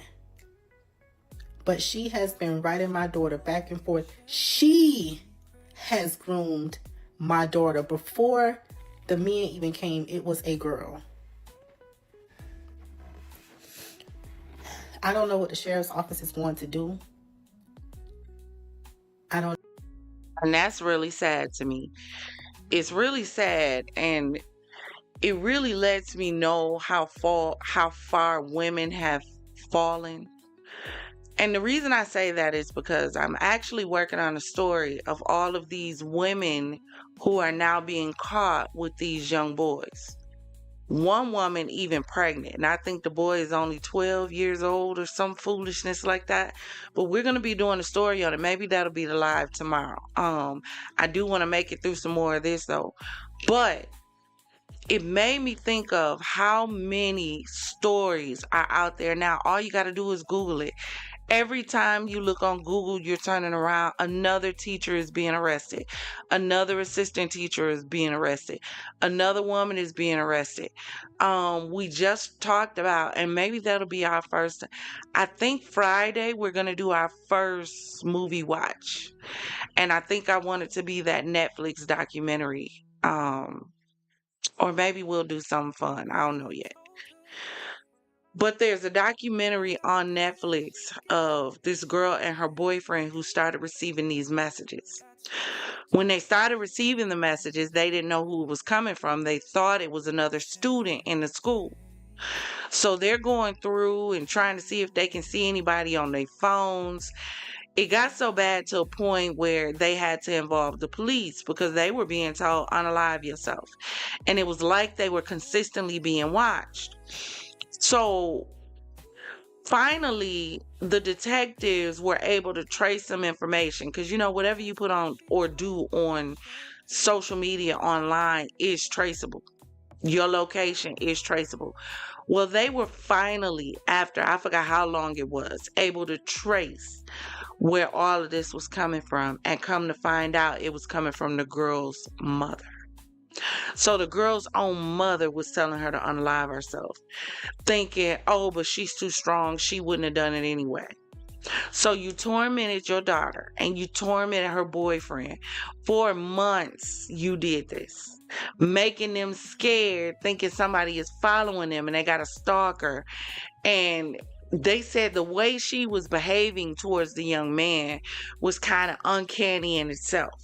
But she has been writing my daughter back and forth. She has groomed my daughter. Before the men even came, it was a girl. I don't know what the sheriff's office is going to do. I don't. And that's really sad to me. It's really sad, and it really lets me know how far women have fallen. And the reason I say that is because I'm actually working on a story of all of these women who are now being caught with these young boys. One woman even pregnant, and I think the boy is only 12 years old or some foolishness like that. But we're going to be doing a story on it. Maybe that'll be the live tomorrow. I do want to make it through some more of this though. But it made me think of how many stories are out there now. All you got to do is Google it. Every time you look on Google, you're turning around, another teacher is being arrested. Another assistant teacher is being arrested. Another woman is being arrested. We just talked about, and maybe that'll be our first, I think Friday, we're going to do our first movie watch. And I think I want it to be that Netflix documentary. Or maybe we'll do something fun. I don't know yet. But there's a documentary on Netflix of this girl and her boyfriend who started receiving these messages. When they started receiving the messages, they didn't know who it was coming from. They thought it was another student in the school. So they're going through and trying to see if they can see anybody on their phones. It got so bad to a point where they had to involve the police because they were being told, unalive yourself. And it was like they were consistently being watched. So finally, the detectives were able to trace some information because, you know, whatever you put on or do on social media online is traceable. Your location is traceable. Well, they were finally, after I forgot how long it was, able to trace where all of this was coming from, and come to find out it was coming from the girl's mother. So the girl's own mother was telling her to unalive herself, thinking, oh, but she's too strong, she wouldn't have done it anyway. So you tormented your daughter and you tormented her boyfriend for months. You did this, making them scared, thinking somebody is following them and they got a stalker. And they said the way she was behaving towards the young man was kind of uncanny in itself.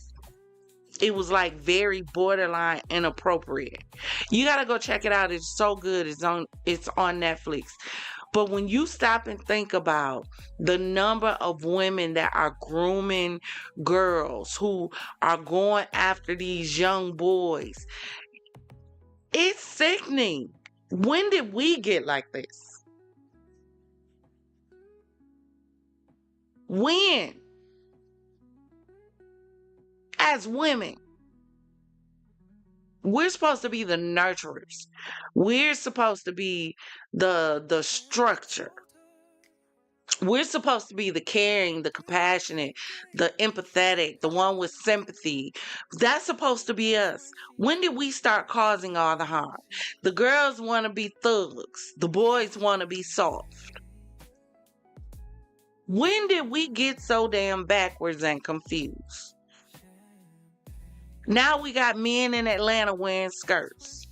It was like very borderline inappropriate. You got to go check it out. It's so good. It's on Netflix. But when you stop and think about the number of women that are grooming girls who are going after these young boys, it's sickening. When did we get like this? When? As women, we're supposed to be the nurturers. We're supposed to be the structure. We're supposed to be the caring, the compassionate, the empathetic, the one with sympathy. That's supposed to be us. When did we start causing all the harm? The girls want to be thugs. The boys want to be soft. When did we get so damn backwards and confused? Now we got men in Atlanta wearing skirts.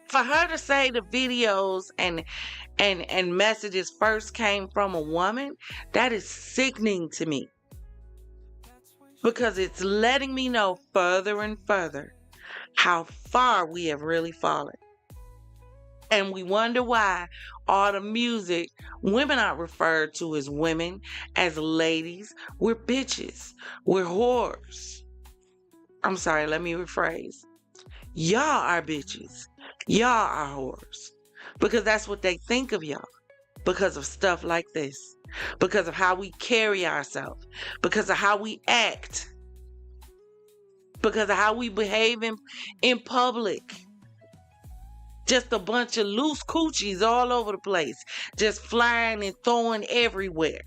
For her to say the videos and messages first came from a woman, that is sickening to me. Because it's letting me know further and further how far we have really fallen. And we wonder why all the music, women aren't referred to as women, as ladies. We're bitches. We're whores. I'm sorry, let me rephrase. Y'all are bitches. Y'all are whores. Because that's what they think of y'all. Because of stuff like this. Because of how we carry ourselves. Because of how we act. because of how we behave in public. Just a bunch of loose coochies all over the place, just flying and throwing everywhere.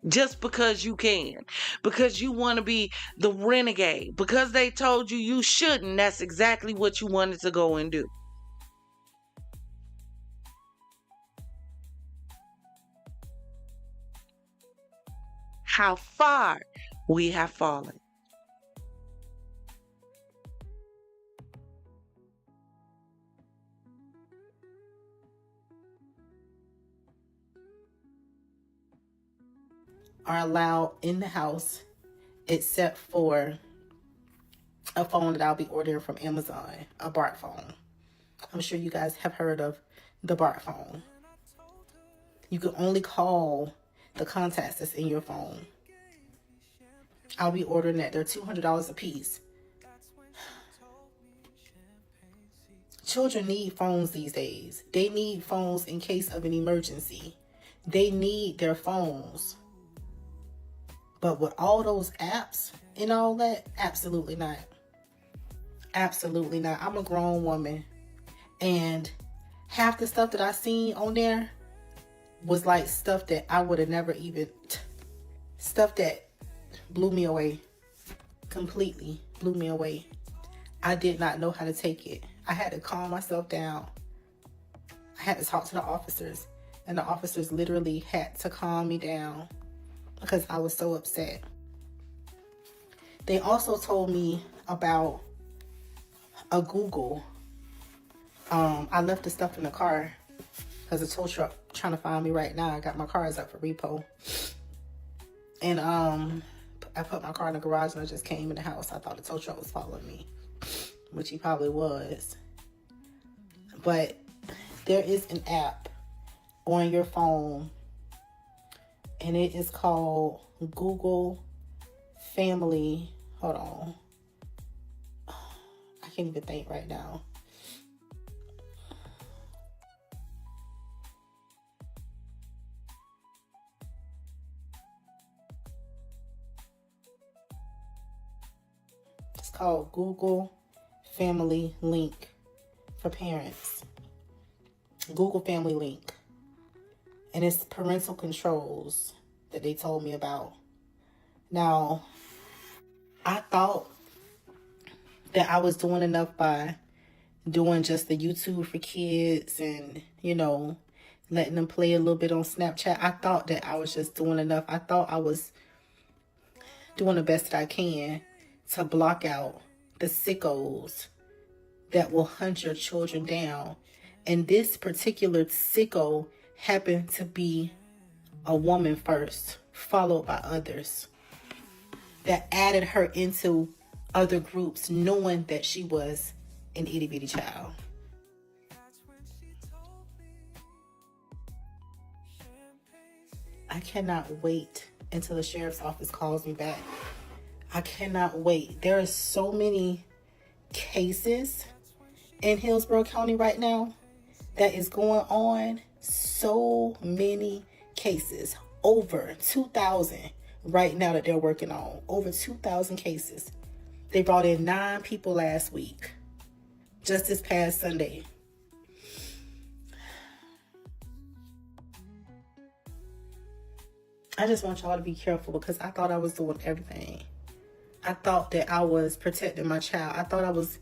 Just because you can, because you want to be the renegade, because they told you you shouldn't, that's exactly what you wanted to go and do. How far we have fallen. Are allowed in the house except for a phone that I'll be ordering from Amazon, a BART phone. I'm sure you guys have heard of the BART phone. You can only call the contacts that's in your phone. I'll be ordering that. They're $200 a piece. Children need phones these days. They need phones in case of an emergency. They need their phones. But with all those apps and all that, absolutely not. Absolutely not. I'm a grown woman. And half the stuff that I seen on there was like stuff that I would have never even... Stuff that blew me away. Completely blew me away. I did not know how to take it. I had to calm myself down. I had to talk to the officers. And the officers literally had to calm me down because I was so upset. They also told me about a Google. I left the stuff in the car because the tow truck trying to find me right now. I got my cars up for repo. And I put my car in the garage and I just came in the house. I thought the tow truck was following me, which he probably was. But there is an app on your phone and it is called Google Family. Hold on. I can't even think right now. It's called Google Family Link for parents. Google Family Link. And it's parental controls that they told me about. Now, I thought that I was doing enough by doing just the YouTube for kids and, you know, letting them play a little bit on Snapchat. I thought that I was just doing enough. I thought I was doing the best that I can to block out the sickos that will hunt your children down. And this particular sicko happened to be a woman first, followed by others, that added her into other groups, knowing that she was an itty bitty child. I cannot wait until the sheriff's office calls me back. I cannot wait. There are so many cases in Hillsborough County right now that is going on. So many cases. Over 2,000 right now that they're working on. Over 2,000 cases. They brought in 9 people last week. Just this past Sunday. I just want y'all to be careful because I thought I was doing everything. I thought that I was protecting my child. I thought I was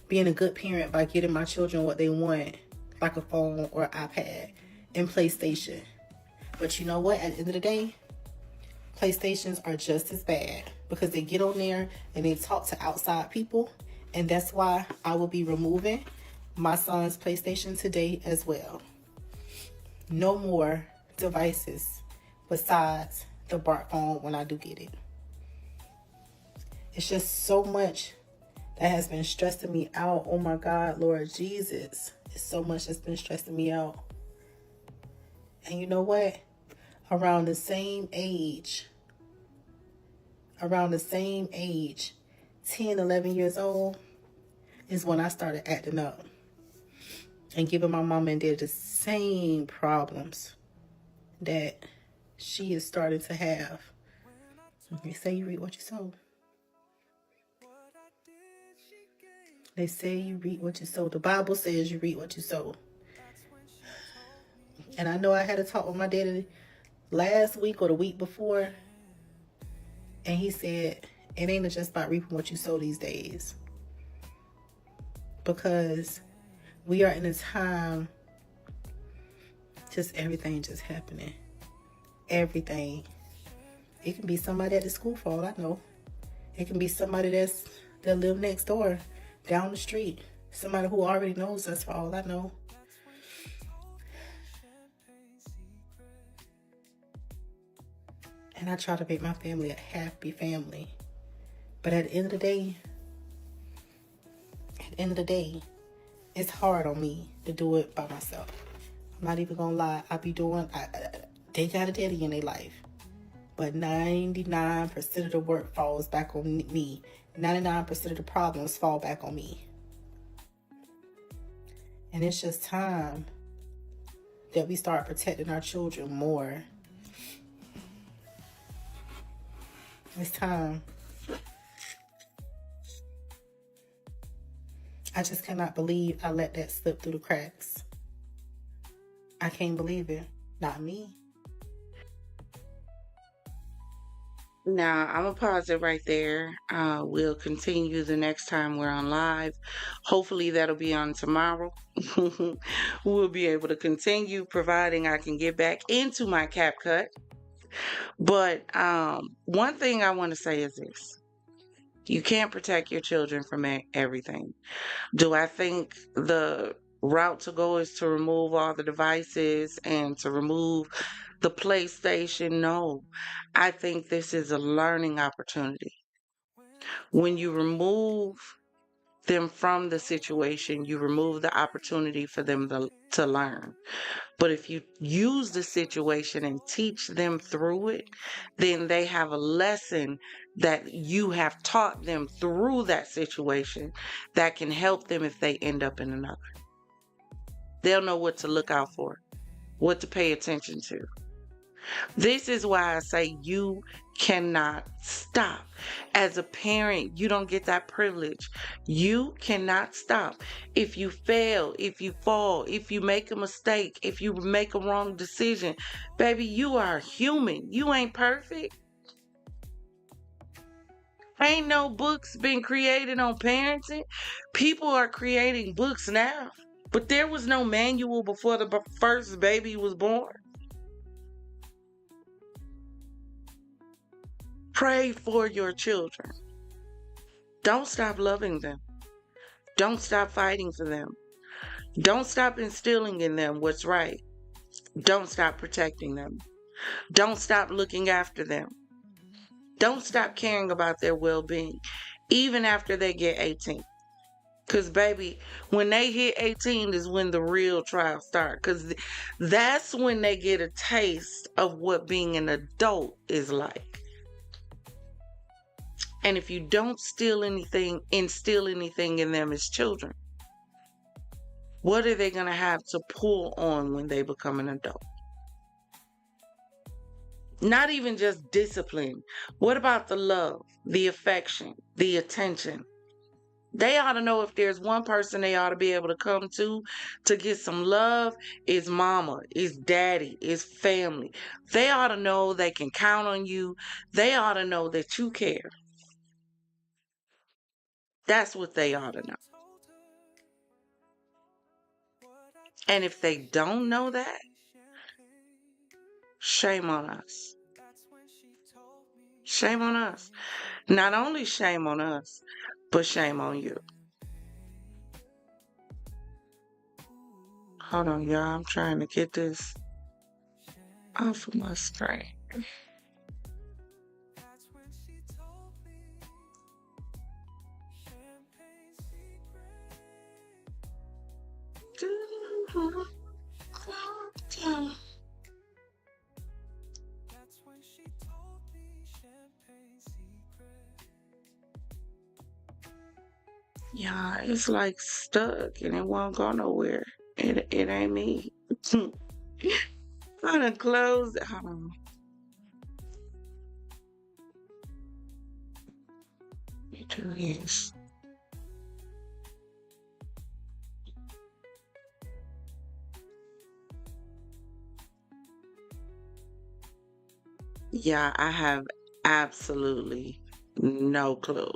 being a good parent by getting my children what they want, like a phone or iPad and PlayStation. But you know what? At the end of the day, PlayStations are just as bad because they get on there and they talk to outside people. And that's why I will be removing my son's PlayStation today as well. No more devices besides the BART phone when I do get it. It's just so much that has been stressing me out. Oh my God, Lord Jesus. It's so much that's been stressing me out. And you know what? Around the same age, 10, 11 years old, is when I started acting up and giving my mom and dad the same problems that she is starting to have. They say you reap what you sow. They say you reap what you sow. The Bible says you reap what you sow. And I know I had a talk with my daddy last week or the week before. And he said, it ain't just about reaping what you sow these days. Because we are in a time, just everything just happening. Everything. It can be somebody at the school for all I know. It can be somebody that live next door, down the street. Somebody who already knows us for all I know. And I try to make my family a happy family. But at the end of the day, it's hard on me to do it by myself. I'm not even gonna lie. They got a daddy in their life. But 99% of the work falls back on me. 99% of the problems fall back on me. And it's just time that we start protecting our children more. It's time. I just cannot believe I let that slip through the cracks. I can't believe it. Not me. Now, I'm going to pause it right there. We'll continue the next time we're on live. Hopefully, that'll be on tomorrow. We'll be able to continue, providing I can get back into my cap cut. But one thing I want to say is this. You can't protect your children from everything. Do I think the route to go is to remove all the devices and to remove the PlayStation? No. I think this is a learning opportunity. When you remove them from the situation, you remove the opportunity for them to learn. But if you use the situation and teach them through it, then they have a lesson that you have taught them through that situation that can help them if they end up in another. They'll know what to look out for, what to pay attention to. This is why I say you cannot stop. As a parent, you don't get that privilege. You cannot stop. If you fail, if you fall, if you make a mistake, if you make a wrong decision, baby, you are human. You ain't perfect. Ain't no books been created on parenting. People are creating books now. But there was no manual before the first baby was born. Pray for your children. Don't stop loving them. Don't stop fighting for them. Don't stop instilling in them what's right. Don't stop protecting them. Don't stop looking after them. Don't stop caring about their well-being, even after they get 18. Because, baby, when they hit 18 is when the real trial starts. Because that's when they get a taste of what being an adult is like. And if you don't instill anything in them as children, what are they going to have to pull on when they become an adult? Not even just discipline. What about the love, the affection, the attention? They ought to know if there's one person they ought to be able to come to get some love, is mama, is daddy, is family. They ought to know they can count on you. They ought to know that you care. That's what they ought to know. And if they don't know that, shame on us. Shame on us. Not only shame on us, but shame on you. Hold on, y'all. I'm trying to get this off of my screen. Yeah, it's like stuck and it won't go nowhere. It ain't me. I done closed. Hold on. Let me do this. Yeah, I have absolutely no clue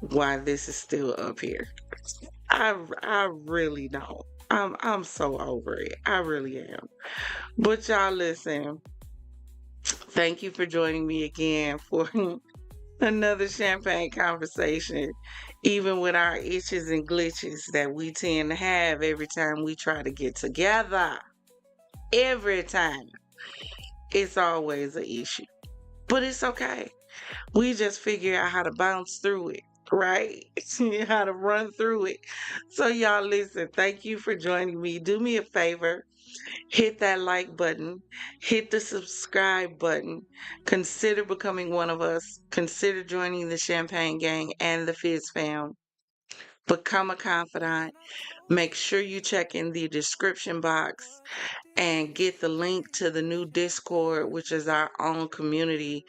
why this is still up here. I really don't. I'm so over it. I really am. But y'all listen, thank you for joining me again for another champagne conversation. Even with our itches and glitches that we tend to have every time we try to get together. Every time. It's always an issue. But it's okay. We just figure out how to bounce through it, right? How to run through it. So, y'all, listen, thank you for joining me. Do me a favor, hit that like button, hit the subscribe button, consider becoming one of us, consider joining the Champagne Gang and the FizzFam. Become a confidant. Make sure you check in the description box and get the link to the new Discord, which is our own community.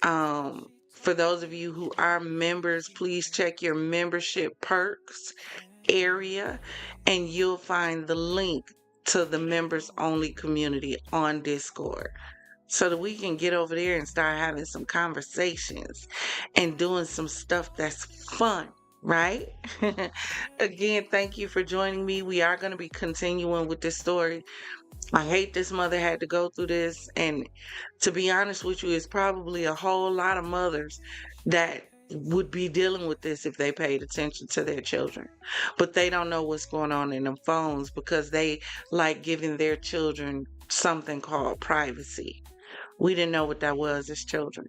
For those of you who are members, please check your membership perks area and you'll find the link to the members only community on Discord so that we can get over there and start having some conversations and doing some stuff that's fun. Right? Again, thank you for joining me. We are going to be continuing with this story. I hate this mother had to go through this. And to be honest with you, it's probably a whole lot of mothers that would be dealing with this if they paid attention to their children. But they don't know what's going on in them phones because they like giving their children something called privacy. We didn't know what that was as children.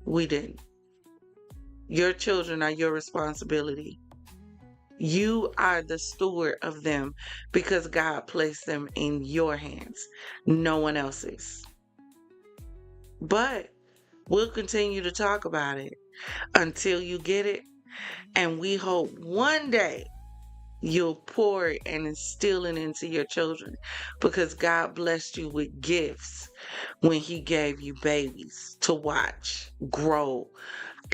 We didn't. Your children are your responsibility. You are the steward of them because God placed them in your hands, no one else's. But we'll continue to talk about it until you get it. And we hope one day you'll pour it and instill it into your children because God blessed you with gifts when He gave you babies to watch, grow,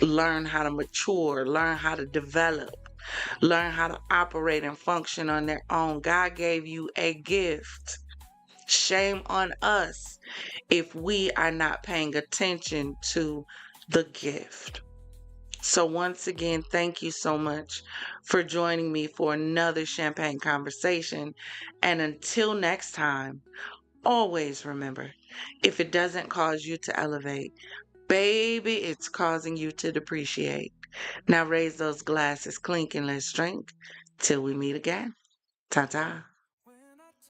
learn how to mature, learn how to develop. Learn how to operate and function on their own. God gave you a gift. Shame on us if we are not paying attention to the gift. So once again, thank you so much for joining me for another champagne conversation. And until next time, always remember, if it doesn't cause you to elevate, baby, it's causing you to depreciate. Now raise those glasses, clink, and let's drink till we meet again. Ta-ta.